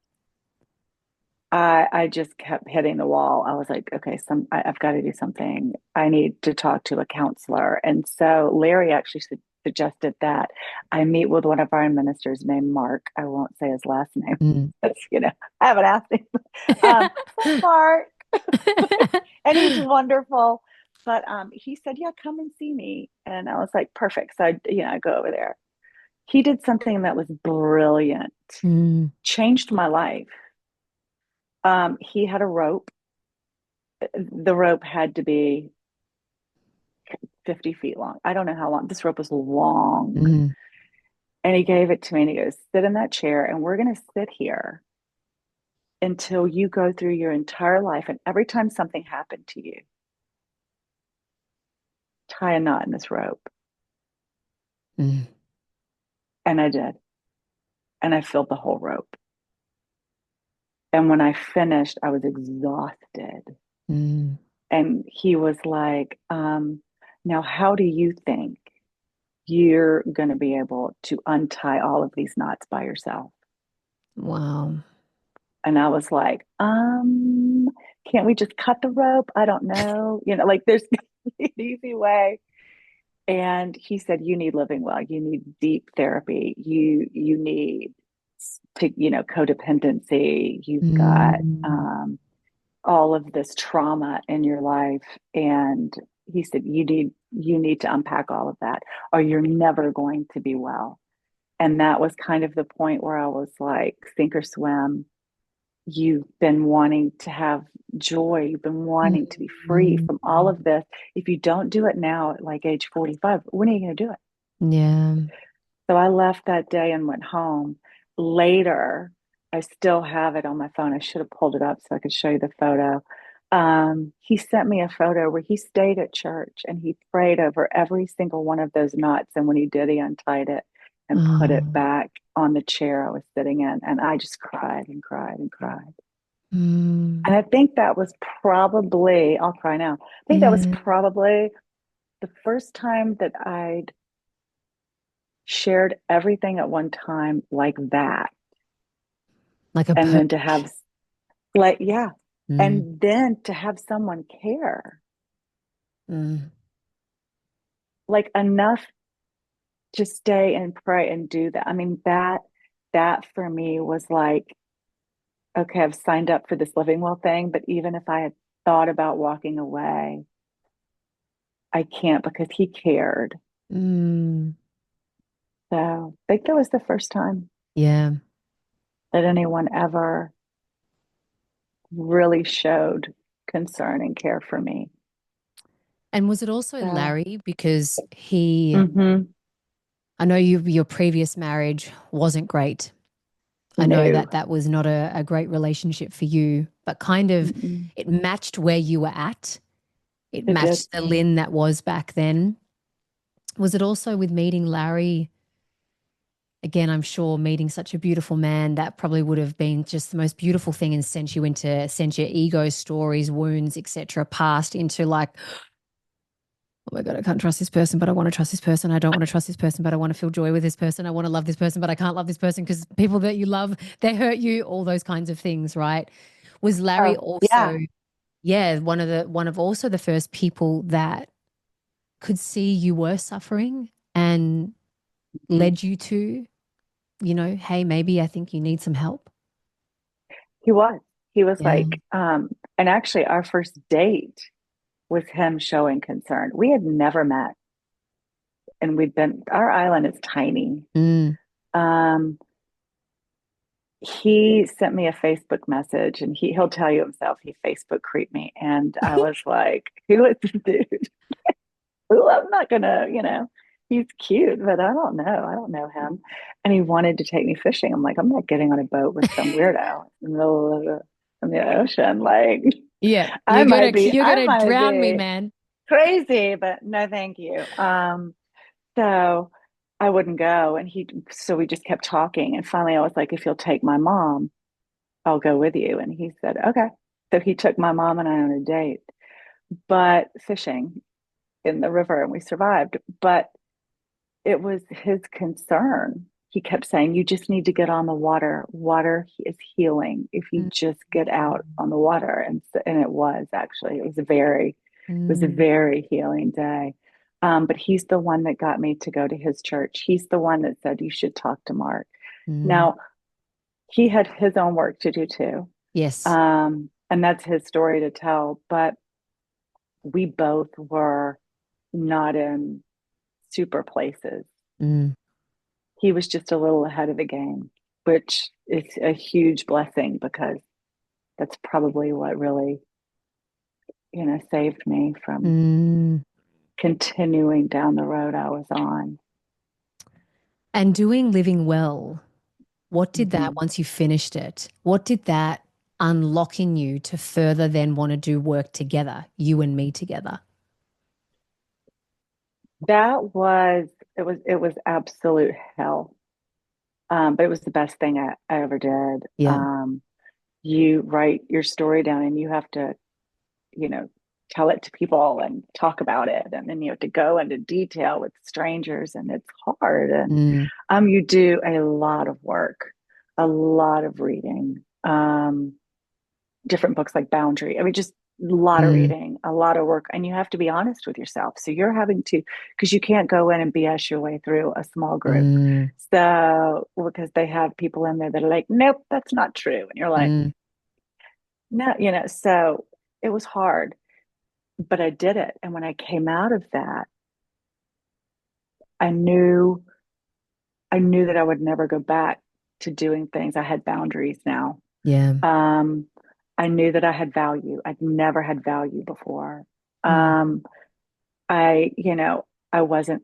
[SPEAKER 2] I just kept hitting the wall. I was like, okay, I've got to do something. I need to talk to a counselor. And so Larry actually suggested that I meet with one of our ministers named Mark. I won't say his last name.
[SPEAKER 1] Mm.
[SPEAKER 2] That's, I haven't asked him. Mark, and he's wonderful. But he said, yeah, come and see me. And I was like, perfect. So I go over there. He did something that was brilliant,
[SPEAKER 1] Mm.
[SPEAKER 2] changed my life. He had a rope. The rope had to be 50 feet long. I don't know how long. This rope was long.
[SPEAKER 1] Mm.
[SPEAKER 2] And he gave it to me and he goes, sit in that chair and we're going to sit here until you go through your entire life. And every time something happened to you, tie a knot in this rope.
[SPEAKER 1] Mm.
[SPEAKER 2] And I did. And I filled the whole rope. And when I finished, I was exhausted.
[SPEAKER 1] Mm.
[SPEAKER 2] And he was like, now, how do you think you're going to be able to untie all of these knots by yourself?
[SPEAKER 1] Wow.
[SPEAKER 2] And I was like, can't we just cut the rope? I don't know. Like there's an easy way. And he said, you need living well. You need deep therapy. You need to, codependency. You've got
[SPEAKER 1] Mm.
[SPEAKER 2] all of this trauma in your life. And he said, you need to unpack all of that, or you're never going to be well. And that was kind of the point where I was like, sink or swim. You've been wanting to have joy. You've been wanting to be free
[SPEAKER 1] Mm.
[SPEAKER 2] from all of this. If you don't do it now at like age 45, when are you going to do it?
[SPEAKER 1] Yeah.
[SPEAKER 2] So I left that day and went home. Later, I still have it on my phone. I should have pulled it up so I could show you the photo. He sent me a photo where he stayed at church and he prayed over every single one of those knots. And when he did, he untied it and put it
[SPEAKER 1] Oh,
[SPEAKER 2] back on the chair I was sitting in. And I just cried and cried and cried.
[SPEAKER 1] Mm.
[SPEAKER 2] And I think that was probably, I'll cry now. I think that was
[SPEAKER 1] Yeah.
[SPEAKER 2] probably the first time that I'd shared everything at one time like that.
[SPEAKER 1] Like a
[SPEAKER 2] And
[SPEAKER 1] per
[SPEAKER 2] then to have, like, yeah.
[SPEAKER 1] mm.
[SPEAKER 2] And then to have someone care,
[SPEAKER 1] Mm.
[SPEAKER 2] like enough to stay and pray and do that. I mean, that for me was like, okay, I've signed up for this living well thing, but even if I had thought about walking away, I can't because he cared.
[SPEAKER 1] Mm.
[SPEAKER 2] So I think that was the first time
[SPEAKER 1] Yeah.
[SPEAKER 2] that anyone ever really showed concern and care for me.
[SPEAKER 1] And was it also
[SPEAKER 2] So,
[SPEAKER 1] Larry? Because he,
[SPEAKER 2] mm-hmm.
[SPEAKER 1] I know your previous marriage wasn't great. I know
[SPEAKER 2] No,
[SPEAKER 1] that that was not a great relationship for you, but kind of
[SPEAKER 2] mm-mm.
[SPEAKER 1] it matched where you were at. It
[SPEAKER 2] It did.
[SPEAKER 1] matched the Lynn that was back then. Was it also with meeting Larry? Again, I'm sure meeting such a beautiful man, that probably would have been just the most beautiful thing and sent your ego stories, wounds, etc., past into like, oh my God, I can't trust this person, but I want to trust this person. I don't want to trust this person, but I want to feel joy with this person. I want to love this person, but I can't love this person because people that you love, they hurt you, all those kinds of things, right? Was Larry
[SPEAKER 2] Oh,
[SPEAKER 1] also,
[SPEAKER 2] yeah.
[SPEAKER 1] yeah, one of also the first people that could see you were suffering and
[SPEAKER 2] Mhm.
[SPEAKER 1] led you to, hey, maybe I think you need some help.
[SPEAKER 2] He was. He was
[SPEAKER 1] Yeah.
[SPEAKER 2] like, and actually, our first date was him showing concern. We had never met, and our island is tiny.
[SPEAKER 1] Mm.
[SPEAKER 2] Um, he sent me a Facebook message, and he'll tell you himself, he Facebook creeped me. And I was like, who is this dude? Well, I'm not gonna, he's cute, but I don't know. I don't know him. And he wanted to take me fishing. I'm like, I'm not getting on a boat with some weirdo in the middle of the ocean. Like,
[SPEAKER 1] Yeah, you're gonna you're
[SPEAKER 2] I
[SPEAKER 1] gonna
[SPEAKER 2] might
[SPEAKER 1] drown me,
[SPEAKER 2] be
[SPEAKER 1] man.
[SPEAKER 2] crazy, but no, thank you. So I wouldn't go. So we just kept talking. And finally I was like, if you'll take my mom, I'll go with you. And he said, okay. So he took my mom and I on a date, but fishing in the river, and we survived. But it was his concern. He kept saying, you just need to get on the water. Water is healing if you
[SPEAKER 1] Mm.
[SPEAKER 2] just get out on the water. And it was actually, it was a
[SPEAKER 1] Mm.
[SPEAKER 2] very healing day. But he's the one that got me to go to his church. He's the one that said, you should talk to Mark.
[SPEAKER 1] Mm.
[SPEAKER 2] Now, he had his own work to do too.
[SPEAKER 1] Yes.
[SPEAKER 2] And that's his story to tell. But we both were not in super places.
[SPEAKER 1] Mm.
[SPEAKER 2] He was just a little ahead of the game, which is a huge blessing because that's probably what really, saved me from
[SPEAKER 1] Mm.
[SPEAKER 2] continuing down the road I was on.
[SPEAKER 1] And doing living well, what did that,
[SPEAKER 2] Mhm.
[SPEAKER 1] once you finished it, what did that unlock in you to further then want to do work together, you and me together?
[SPEAKER 2] That was it was absolute hell. But it was the best thing I ever did.
[SPEAKER 1] Yeah.
[SPEAKER 2] You write your story down and you have to, you know, tell it to people and talk about it. And then you have to go into detail with strangers and it's hard. And
[SPEAKER 1] Mm.
[SPEAKER 2] you do a lot of work, a lot of reading, different books like Boundary. I mean, just a lot of
[SPEAKER 1] Mm.
[SPEAKER 2] reading, a lot of work, and you have to be honest with yourself. So you're having to, because you can't go in and BS your way through a small group.
[SPEAKER 1] Mm.
[SPEAKER 2] So, because they have people in there that are like, nope, that's not true. And you're like,
[SPEAKER 1] Mm.
[SPEAKER 2] no, so it was hard, but I did it. And when I came out of that, I knew I knew that I would never go back to doing things. I had boundaries now.
[SPEAKER 1] Yeah.
[SPEAKER 2] Um, I knew that I had value. I'd never had value before.
[SPEAKER 1] Mm.
[SPEAKER 2] Um, I wasn't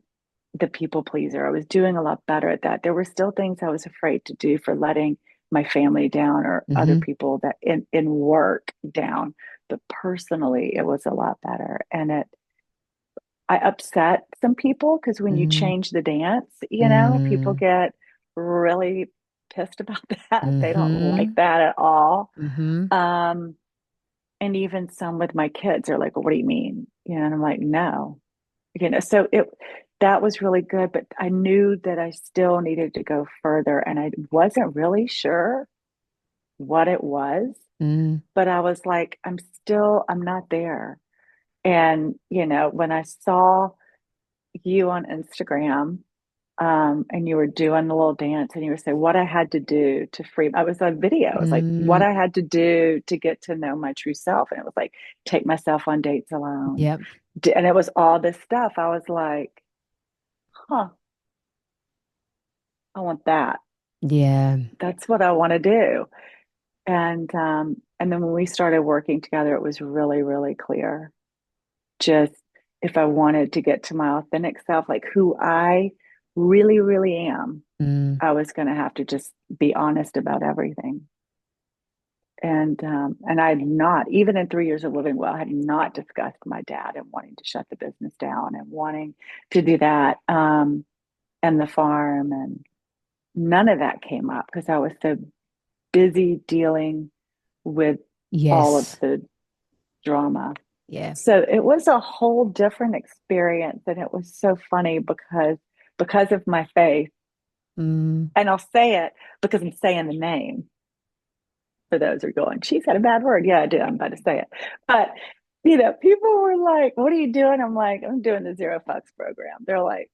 [SPEAKER 2] the people pleaser. I was doing a lot better at that. There were still things I was afraid to do for letting my family down or other
[SPEAKER 1] Mm-hmm.
[SPEAKER 2] people that in work down. But personally, it was a lot better. And I upset some people because when you
[SPEAKER 1] Mm.
[SPEAKER 2] change the dance, people
[SPEAKER 1] Mm.
[SPEAKER 2] get really pissed about that. They don't like
[SPEAKER 1] Mm-hmm.
[SPEAKER 2] that at all.
[SPEAKER 1] Mm-hmm.
[SPEAKER 2] Um, and even some with my kids are like, well, what do you mean? And I'm like, no, so that was really good, but I knew that I still needed to go further and I wasn't really sure what it was,
[SPEAKER 1] Mm.
[SPEAKER 2] but I was like, I'm not there. And, when I saw you on Instagram, and you were doing the little dance and you were saying what I had to do to free, I was on video. It was like what
[SPEAKER 1] Mm.
[SPEAKER 2] I had to do to get to know my true self. And it was like, take myself on dates alone.
[SPEAKER 1] Yep.
[SPEAKER 2] And it was all this stuff. I was like, huh, I want that.
[SPEAKER 1] Yeah.
[SPEAKER 2] That's what I want to do. And then when we started working together, it was really, really clear. Just if I wanted to get to my authentic self, like who I really, really am,
[SPEAKER 1] Mm.
[SPEAKER 2] I was going to have to just be honest about everything. And I had not, even in 3 years of living well, I had not discussed my dad and wanting to shut the business down and wanting to do that, and the farm, and none of that came up because I was so busy dealing with all of
[SPEAKER 1] Yes.
[SPEAKER 2] the drama.
[SPEAKER 1] Yeah.
[SPEAKER 2] So it was a whole different experience, and it was so funny because of my faith,
[SPEAKER 1] Mm.
[SPEAKER 2] and I'll say it because I'm saying the name for those who are going, she's got a bad word. Yeah, I do. I'm about to say it. But people were like, what are you doing? I'm like, I'm doing the Zero Fucks program. They're like,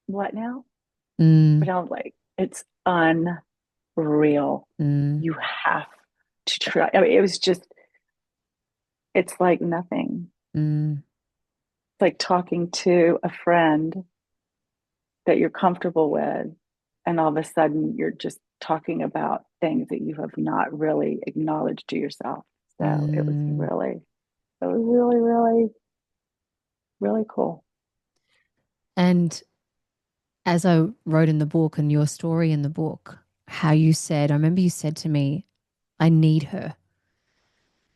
[SPEAKER 2] what now? But
[SPEAKER 1] Mm.
[SPEAKER 2] I'm like, it's unreal.
[SPEAKER 1] Mm.
[SPEAKER 2] You have to try. I mean, it's like nothing.
[SPEAKER 1] Mm.
[SPEAKER 2] It's like talking to a friend that you're comfortable with, and all of a sudden you're just talking about things that you have not really acknowledged to yourself. So
[SPEAKER 1] Mm.
[SPEAKER 2] it was really, really, really cool.
[SPEAKER 1] And as I wrote in the book and your story in the book, how you said, I remember you said to me, I need her.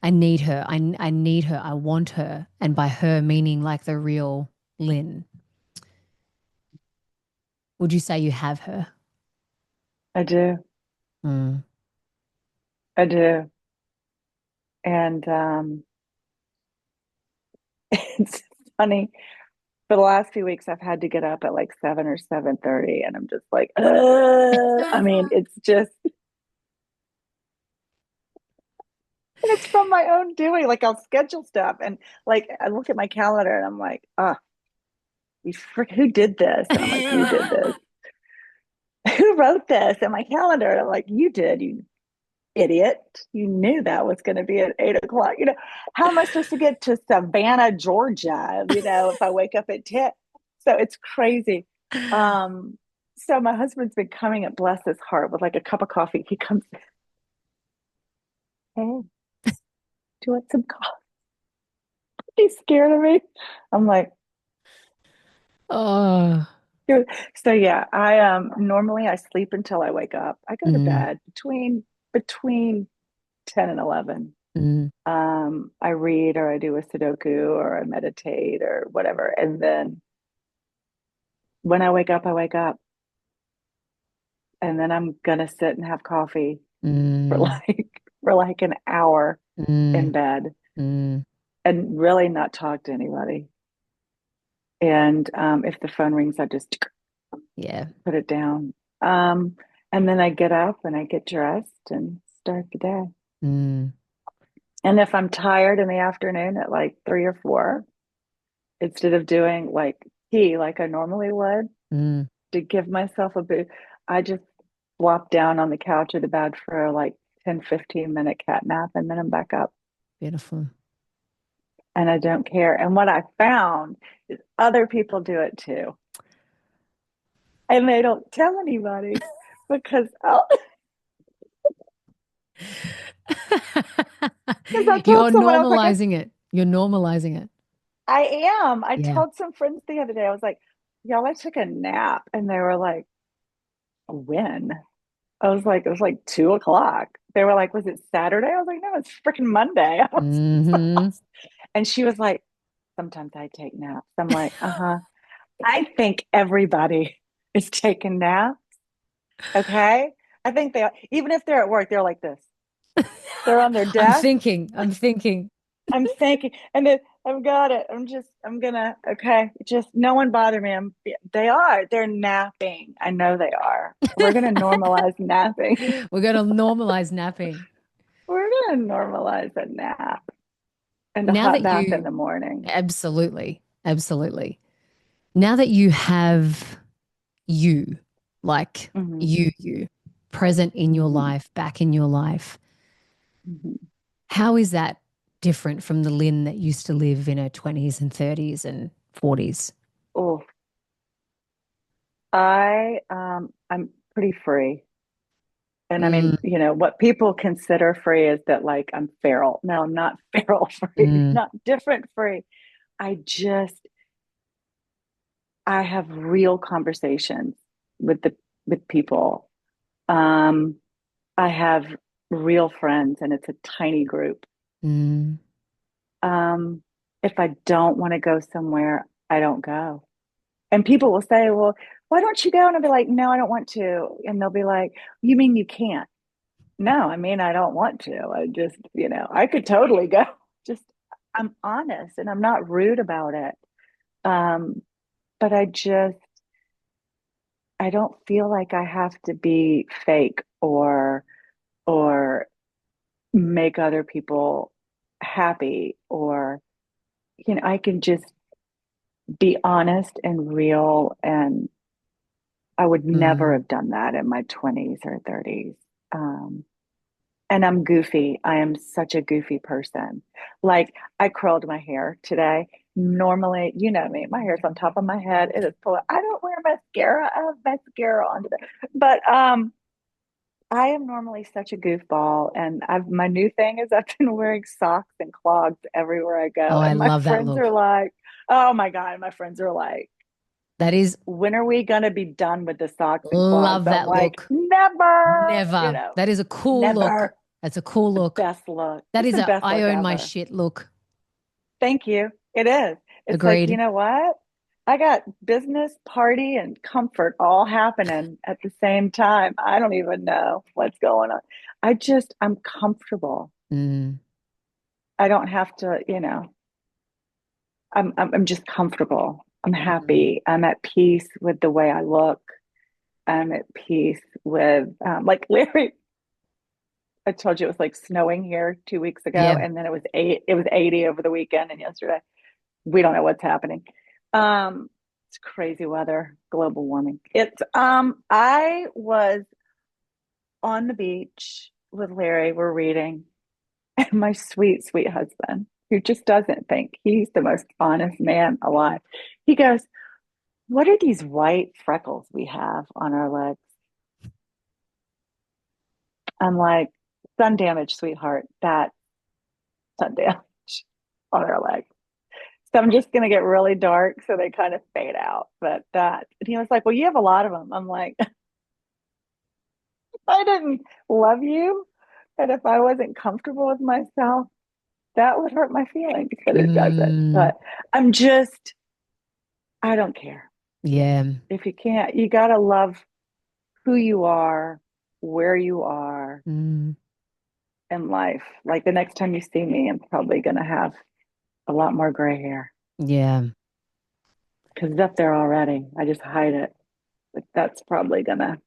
[SPEAKER 1] I need her. I need her. I want her. And by her, meaning like the real Lynn. Would you say you have her?
[SPEAKER 2] I do.
[SPEAKER 1] Mm.
[SPEAKER 2] I do. And it's funny. For the last few weeks, I've had to get up at like 7 or 7:30, and I'm just like, I mean, it's just, and it's from my own doing. Like I'll schedule stuff, and like I look at my calendar, and I'm like, who did this? And I'm like, you did this. Who wrote this in my calendar? And I'm like, you did, you idiot. You knew that was going to be at 8 o'clock. How am I supposed to get to Savannah, Georgia, if I wake up at 10? So it's crazy. Um, so my husband's been coming at bless his heart with like a cup of coffee. He comes, hey, do you want some coffee? He's scared of me. I'm like,
[SPEAKER 1] Oh.
[SPEAKER 2] dude. So yeah, I normally I sleep until I wake up. I go to
[SPEAKER 1] Mm.
[SPEAKER 2] bed between 10 and 11.
[SPEAKER 1] Mm.
[SPEAKER 2] I read or I do a Sudoku or I meditate or whatever. And then when I wake up, I wake up, and then I'm gonna sit and have coffee for
[SPEAKER 1] Mm.
[SPEAKER 2] like for like an hour in
[SPEAKER 1] Mm.
[SPEAKER 2] bed
[SPEAKER 1] Mm.
[SPEAKER 2] and really not talk to anybody. And if the phone rings, I just
[SPEAKER 1] Yeah.
[SPEAKER 2] put it down. Um, and then I get up and I get dressed and start the day.
[SPEAKER 1] Mm.
[SPEAKER 2] And if I'm tired in the afternoon at like 3 or 4, instead of doing like tea like I normally would
[SPEAKER 1] Mm.
[SPEAKER 2] to give myself a boost, I just flop down on the couch or the bed for like 10, 15 minute cat nap, and then I'm back up,
[SPEAKER 1] Beautiful.
[SPEAKER 2] and I don't care. And what I found is other people do it too. And they don't tell anybody because because I told
[SPEAKER 1] You're
[SPEAKER 2] someone, I was like,
[SPEAKER 1] normalizing it. You're normalizing it.
[SPEAKER 2] I am. I
[SPEAKER 1] Yeah.
[SPEAKER 2] told some friends the other day, I was like, y'all, I took a nap. And they were like, when? I was like, it was like 2 o'clock. They were like, was it Saturday? I was like, no, it's freaking Monday. I was
[SPEAKER 1] Mm-hmm.
[SPEAKER 2] And she was like, sometimes I take naps. I'm like, uh-huh. I think everybody is taking naps. Okay. I think they, even if they're at work, they're like this. They're on their
[SPEAKER 1] I'm
[SPEAKER 2] desk.
[SPEAKER 1] thinking, I'm thinking.
[SPEAKER 2] I'm thinking, and then I've got it. I'm gonna, okay, just no one bother me. They're napping. I know they are. We're gonna normalize napping.
[SPEAKER 1] We're going to normalize napping.
[SPEAKER 2] We're gonna normalize a nap and a
[SPEAKER 1] Now
[SPEAKER 2] hot
[SPEAKER 1] that
[SPEAKER 2] bath in
[SPEAKER 1] you,
[SPEAKER 2] the morning.
[SPEAKER 1] absolutely, absolutely. Now that you have you, like
[SPEAKER 2] Hmm.
[SPEAKER 1] you, present in your
[SPEAKER 2] Hmm.
[SPEAKER 1] life, back in your life,
[SPEAKER 2] Hmm.
[SPEAKER 1] how is that different from the Lynn that used to live in her 20s and 30s and 40s?
[SPEAKER 2] Oh, I'm pretty free. And I mean,
[SPEAKER 1] Mm,
[SPEAKER 2] what people consider free is that like I'm feral. No, I'm not feral free,
[SPEAKER 1] mm,
[SPEAKER 2] not different free. I just I have real conversations with the with people. Um, I have real friends, and it's a tiny group.
[SPEAKER 1] mm,
[SPEAKER 2] Um, if I don't want to go somewhere, I don't go. And people will say, "Well, why don't you go?" And I'll be like, "No, I don't want to." And they'll be like, "You mean you can't?" No, I mean I don't want to. I just, I could totally go. Just I'm honest and I'm not rude about it. Um, but I don't feel like I have to be fake or make other people happy or I can just be honest and real, and I would never
[SPEAKER 1] mm.
[SPEAKER 2] have done that in my 20s or 30s. Um, and I'm goofy. I am such a goofy person. Like I curled my hair today. Normally, you know me, my hair's on top of my head. It is full. I don't wear mascara. I have mascara on today. But I am normally such a goofball, and I've my new thing is I've been wearing socks and clogs everywhere I
[SPEAKER 1] Oh,
[SPEAKER 2] go.
[SPEAKER 1] I
[SPEAKER 2] And my
[SPEAKER 1] love that
[SPEAKER 2] friends are
[SPEAKER 1] look.
[SPEAKER 2] like, "Oh my God," my friends are like,
[SPEAKER 1] That is,
[SPEAKER 2] "When are we gonna be done with the socks and clogs?"
[SPEAKER 1] love
[SPEAKER 2] I'm
[SPEAKER 1] that
[SPEAKER 2] like,
[SPEAKER 1] look.
[SPEAKER 2] "Never,
[SPEAKER 1] Never. That is a cool look.
[SPEAKER 2] never."
[SPEAKER 1] That's a cool
[SPEAKER 2] The
[SPEAKER 1] look.
[SPEAKER 2] best look.
[SPEAKER 1] That
[SPEAKER 2] It's
[SPEAKER 1] is
[SPEAKER 2] the
[SPEAKER 1] a
[SPEAKER 2] best
[SPEAKER 1] I
[SPEAKER 2] look
[SPEAKER 1] own my
[SPEAKER 2] ever.
[SPEAKER 1] shit look.
[SPEAKER 2] Thank you. It is. It's like, you
[SPEAKER 1] Agreed.
[SPEAKER 2] know what? I got business, party, and comfort all happening at the same time. I don't even know what's going on. I'm comfortable.
[SPEAKER 1] Mm,
[SPEAKER 2] I don't have to, I'm just comfortable. I'm
[SPEAKER 1] mm.
[SPEAKER 2] happy. I'm at peace with the way I look. I'm at peace with, like Larry, I told you it was like snowing here 2 weeks ago,
[SPEAKER 1] Yeah.
[SPEAKER 2] and then it was 80 over the weekend and yesterday. We don't know what's happening. It's crazy weather, global warming. I was on the beach with Larry, we're reading, and my sweet, sweet husband, who just doesn't think he's the most honest man alive, he goes, "What are these white freckles we have on our legs?" I'm like, "Sun damage, sweetheart. That sun damage on our legs." So I'm just gonna get really dark so they kind of fade out. But and he was like, "Well, you have a lot of them." I'm like, "If I didn't love you, and if I wasn't comfortable with myself, that would hurt my feelings, but it doesn't."
[SPEAKER 1] Mm,
[SPEAKER 2] But I don't care.
[SPEAKER 1] yeah.
[SPEAKER 2] If you can't, you gotta love who you are, where you are
[SPEAKER 1] Mm,
[SPEAKER 2] in life. Like the next time you see me, I'm probably gonna have a lot more gray hair
[SPEAKER 1] yeah.
[SPEAKER 2] because it's up there already. I just hide it. Like that's probably gonna,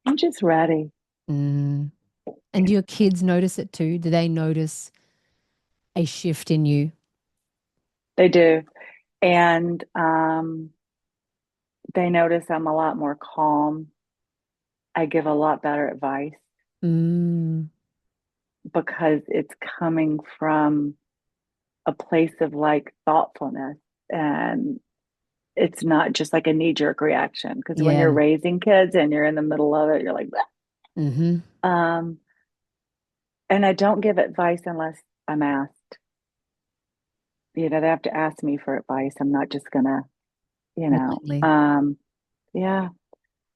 [SPEAKER 2] I'm just ready.
[SPEAKER 1] Mm. And do your kids notice it too? Do they notice a shift in you?
[SPEAKER 2] They do. And they notice I'm a lot more calm. I give a lot better advice
[SPEAKER 1] Mm,
[SPEAKER 2] because it's coming from a place of like thoughtfulness, and it's not just like a knee jerk reaction. Because when you're
[SPEAKER 1] yeah.
[SPEAKER 2] raising kids and you're in the middle of it, you're like,
[SPEAKER 1] Mm-hmm.
[SPEAKER 2] "Bleh." And I don't give advice unless I'm asked. They have to ask me for advice. I'm not just gonna, you know,
[SPEAKER 1] Blindly.
[SPEAKER 2] um, yeah.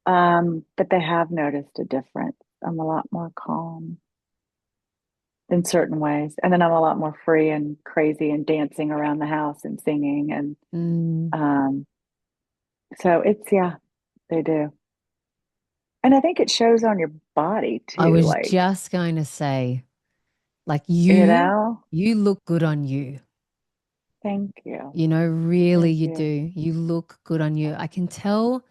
[SPEAKER 2] But they have noticed a difference. I'm a lot more calm in certain ways. And then I'm a lot more free and crazy and dancing around the house and singing. And
[SPEAKER 1] Mm,
[SPEAKER 2] um, so yeah, they do. And I think it shows on your body
[SPEAKER 1] I
[SPEAKER 2] too.
[SPEAKER 1] was
[SPEAKER 2] Like,
[SPEAKER 1] just going to say, like
[SPEAKER 2] you
[SPEAKER 1] you,
[SPEAKER 2] know,
[SPEAKER 1] you look good on you.
[SPEAKER 2] thank you.
[SPEAKER 1] You know, really
[SPEAKER 2] Thank
[SPEAKER 1] you
[SPEAKER 2] you.
[SPEAKER 1] do. You look good on you. I can tell,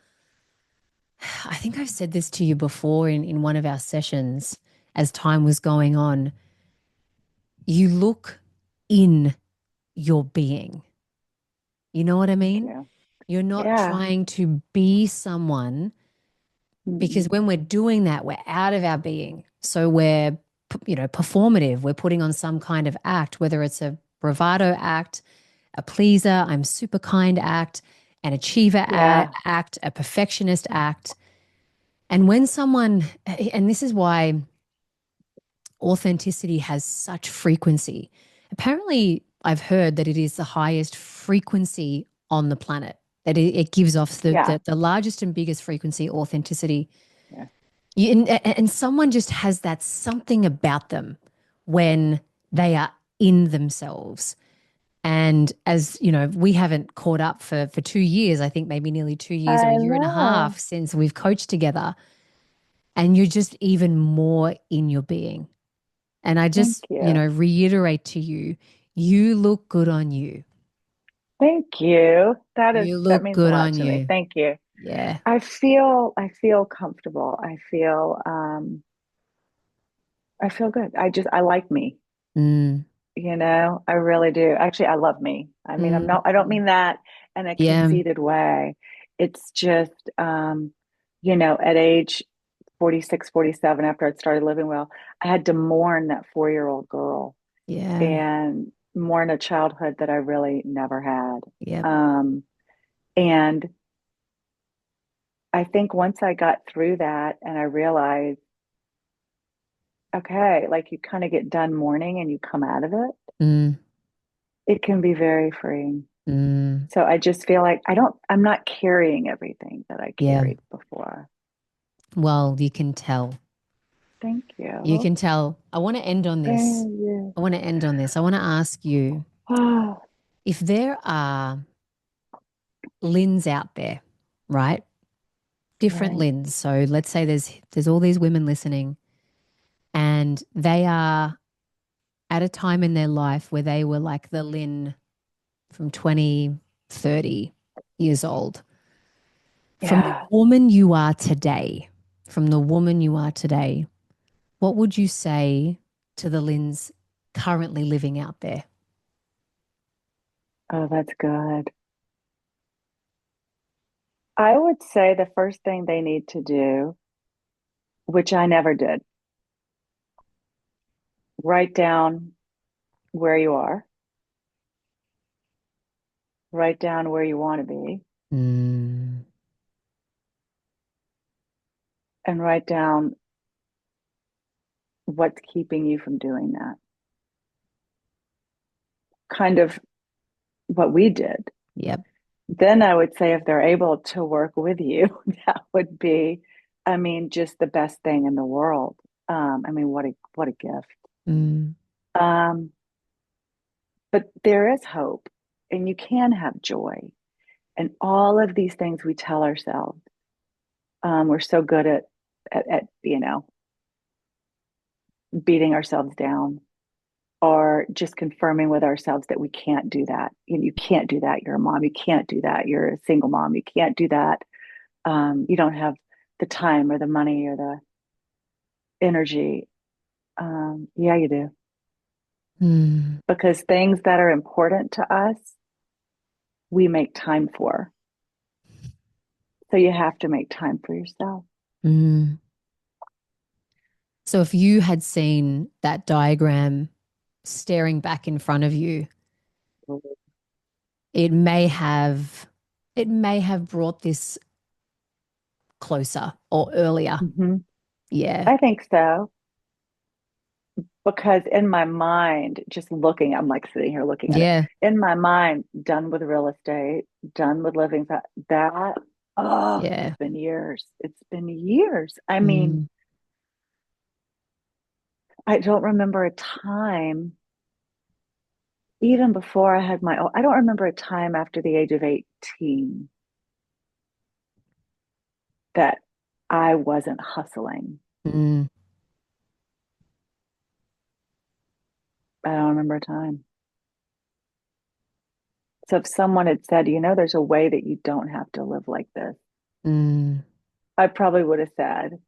[SPEAKER 1] I think I've said this to you before in one of our sessions as time was going on. You look in your being. You know what I
[SPEAKER 2] Thank
[SPEAKER 1] mean?
[SPEAKER 2] you.
[SPEAKER 1] You're not
[SPEAKER 2] Yeah.
[SPEAKER 1] trying to be someone because
[SPEAKER 2] Mm-mm.
[SPEAKER 1] when we're doing that, we're out of our being. So we're, performative. We're putting on some kind of act, whether it's a bravado act, a pleaser, I'm super kind act, an achiever
[SPEAKER 2] Yeah.
[SPEAKER 1] act, a perfectionist act. And when someone, and this is why authenticity has such frequency. Apparently, I've heard that it is the highest frequency on the planet, that it gives off
[SPEAKER 2] Yeah.
[SPEAKER 1] the largest and biggest frequency, authenticity.
[SPEAKER 2] Yeah.
[SPEAKER 1] And someone just has that something about them when they are in themselves. And as you know, we haven't caught up for 2 years, I think maybe nearly 2 years or a
[SPEAKER 2] I
[SPEAKER 1] year and a half
[SPEAKER 2] know.
[SPEAKER 1] since we've coached together. And you're just even more in your being. And I
[SPEAKER 2] Thank
[SPEAKER 1] just,
[SPEAKER 2] you.
[SPEAKER 1] reiterate to you, you look good on you.
[SPEAKER 2] Thank you.
[SPEAKER 1] You
[SPEAKER 2] That
[SPEAKER 1] look
[SPEAKER 2] means a
[SPEAKER 1] good
[SPEAKER 2] lot
[SPEAKER 1] on
[SPEAKER 2] to me.
[SPEAKER 1] you.
[SPEAKER 2] Thank you.
[SPEAKER 1] Yeah.
[SPEAKER 2] I feel comfortable. I feel good. I like me,
[SPEAKER 1] Mm,
[SPEAKER 2] I really do. Actually, I love me. I mean, I don't
[SPEAKER 1] mm,
[SPEAKER 2] mean that in a
[SPEAKER 1] yeah.
[SPEAKER 2] conceited way. It's just, at age 46, 47, after I'd started living well, I had to mourn that 4-year-old girl
[SPEAKER 1] Yeah.
[SPEAKER 2] and mourn a childhood that I really never had.
[SPEAKER 1] Yep.
[SPEAKER 2] Um, and I think once I got through that and I realized, okay, like you kind of get done mourning and you come out of it,
[SPEAKER 1] Mm,
[SPEAKER 2] it can be very freeing.
[SPEAKER 1] mm,
[SPEAKER 2] So I just feel like I'm not carrying everything that I
[SPEAKER 1] yeah.
[SPEAKER 2] carried before.
[SPEAKER 1] Well, you can tell.
[SPEAKER 2] Thank
[SPEAKER 1] You
[SPEAKER 2] you.
[SPEAKER 1] can tell. I want to end on this.
[SPEAKER 2] Thank you.
[SPEAKER 1] I want to end on this. I want to ask you
[SPEAKER 2] Oh,
[SPEAKER 1] if there are Lyns out there, right? Different
[SPEAKER 2] right.
[SPEAKER 1] Lyns. So let's say there's all these women listening and they are at a time in their life where they were like the Lynn from 20, 30 years old. From the
[SPEAKER 2] Yeah.
[SPEAKER 1] woman you are today, from the woman you are today, what would you say to the Lyns currently living out there?
[SPEAKER 2] Oh, that's good. I would say the first thing they need to do, which I never did, write down where you are, write down where you want to be,
[SPEAKER 1] Mm,
[SPEAKER 2] and write down what's keeping you from doing that. Kind of what we did.
[SPEAKER 1] yep.
[SPEAKER 2] Then I would say if they're able to work with you, that would be, I mean, just the best thing in the world. I mean, what a gift.
[SPEAKER 1] Mm,
[SPEAKER 2] Um, but there is hope, and you can have joy, and all of these things we tell ourselves. We're so good at beating ourselves down or just confirming with ourselves that we can't do that. You can't do that. You're a mom. You can't do that. You're a single mom. You can't do that. You don't have the time or the money or the energy. Yeah, you do.
[SPEAKER 1] mm,
[SPEAKER 2] Because things that are important to us, we make time for. So you have to make time for yourself.
[SPEAKER 1] mm. So if you had seen that diagram staring back in front of you, it may have it may have brought this closer or earlier.
[SPEAKER 2] Mm-hmm.
[SPEAKER 1] Yeah.
[SPEAKER 2] I think so. Because in my mind, just looking, I'm like sitting here looking at it.
[SPEAKER 1] Yeah.
[SPEAKER 2] In my mind, done with real estate, done with living that. Oh,
[SPEAKER 1] Yeah.
[SPEAKER 2] it's been years. It's been years. I mean,
[SPEAKER 1] Mm,
[SPEAKER 2] I don't remember a time, even before I had my own, I don't remember a time after the age of 18 that I wasn't hustling.
[SPEAKER 1] Mm,
[SPEAKER 2] I don't remember a time. So if someone had said, there's a way that you don't have to live like this,
[SPEAKER 1] mm,
[SPEAKER 2] I probably would have said,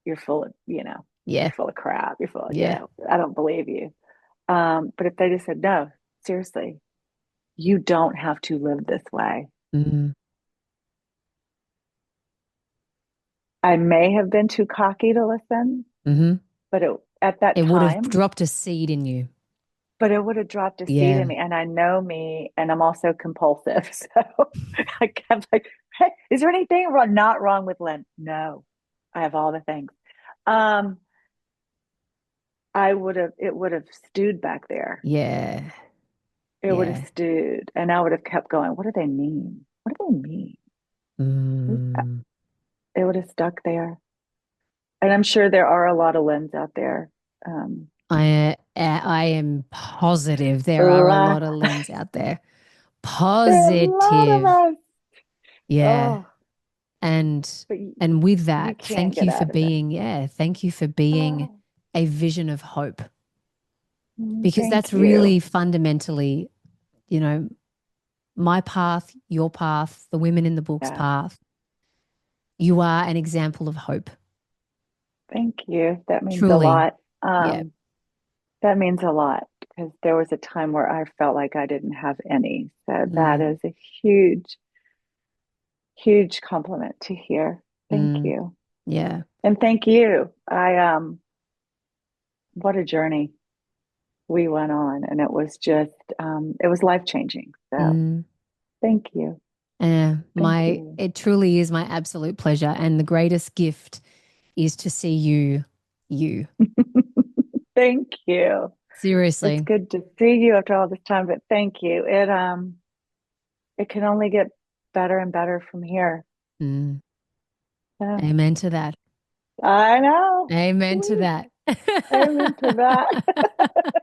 [SPEAKER 2] you're
[SPEAKER 1] yeah.
[SPEAKER 2] full of crap.
[SPEAKER 1] Yeah.
[SPEAKER 2] I don't believe you. But if they just said, no, seriously, you don't have to live this way.
[SPEAKER 1] Mm,
[SPEAKER 2] I may have been too cocky to listen,
[SPEAKER 1] hmm.
[SPEAKER 2] but at that
[SPEAKER 1] It would have
[SPEAKER 2] time,
[SPEAKER 1] dropped a seed in you.
[SPEAKER 2] but it would have dropped a seed in
[SPEAKER 1] Yeah.
[SPEAKER 2] me. And I know me, and I'm also compulsive. So I kept like, hey, is there anything not wrong with Lynn? No, I have all the things. Um, it would have stewed back there.
[SPEAKER 1] Yeah.
[SPEAKER 2] It would have
[SPEAKER 1] Yeah.
[SPEAKER 2] stewed, and I would have kept going. What do they mean? What do they mean?
[SPEAKER 1] Mm.
[SPEAKER 2] It would have stuck there. And I'm sure there are a lot of Lynn's out there. Um,
[SPEAKER 1] I am positive
[SPEAKER 2] a
[SPEAKER 1] there are a
[SPEAKER 2] lot,
[SPEAKER 1] lot of Lyns out there.
[SPEAKER 2] there are a lot
[SPEAKER 1] Positive.
[SPEAKER 2] of us.
[SPEAKER 1] Yeah.
[SPEAKER 2] Oh,
[SPEAKER 1] And
[SPEAKER 2] but
[SPEAKER 1] and with
[SPEAKER 2] you
[SPEAKER 1] that,
[SPEAKER 2] can't get out of it.
[SPEAKER 1] thank you for being
[SPEAKER 2] Oh,
[SPEAKER 1] a vision of hope because
[SPEAKER 2] thank
[SPEAKER 1] that's really
[SPEAKER 2] you.
[SPEAKER 1] fundamentally, you know, my path, your path, the women in the book's
[SPEAKER 2] Yeah,
[SPEAKER 1] path. You are an example of hope.
[SPEAKER 2] thank you. That means a
[SPEAKER 1] Truly.
[SPEAKER 2] lot.
[SPEAKER 1] Yeah.
[SPEAKER 2] That means a lot because there was a time where I felt like I didn't have any. So that
[SPEAKER 1] Mm,
[SPEAKER 2] is a huge, huge compliment to hear. Thank
[SPEAKER 1] mm,
[SPEAKER 2] you.
[SPEAKER 1] yeah.
[SPEAKER 2] And thank you. What a journey we went on. And it was life changing. So
[SPEAKER 1] Mm.
[SPEAKER 2] thank you. Thank you.
[SPEAKER 1] It truly is my absolute pleasure. And the greatest gift is to see you.
[SPEAKER 2] Thank you. It's
[SPEAKER 1] Seriously.
[SPEAKER 2] good to see you after all this time, but thank you. It can only get better and better from here.
[SPEAKER 1] Mm.
[SPEAKER 2] Yeah,
[SPEAKER 1] Amen to that.
[SPEAKER 2] I know.
[SPEAKER 1] Amen to
[SPEAKER 2] Sweet.
[SPEAKER 1] that.
[SPEAKER 2] Amen to that.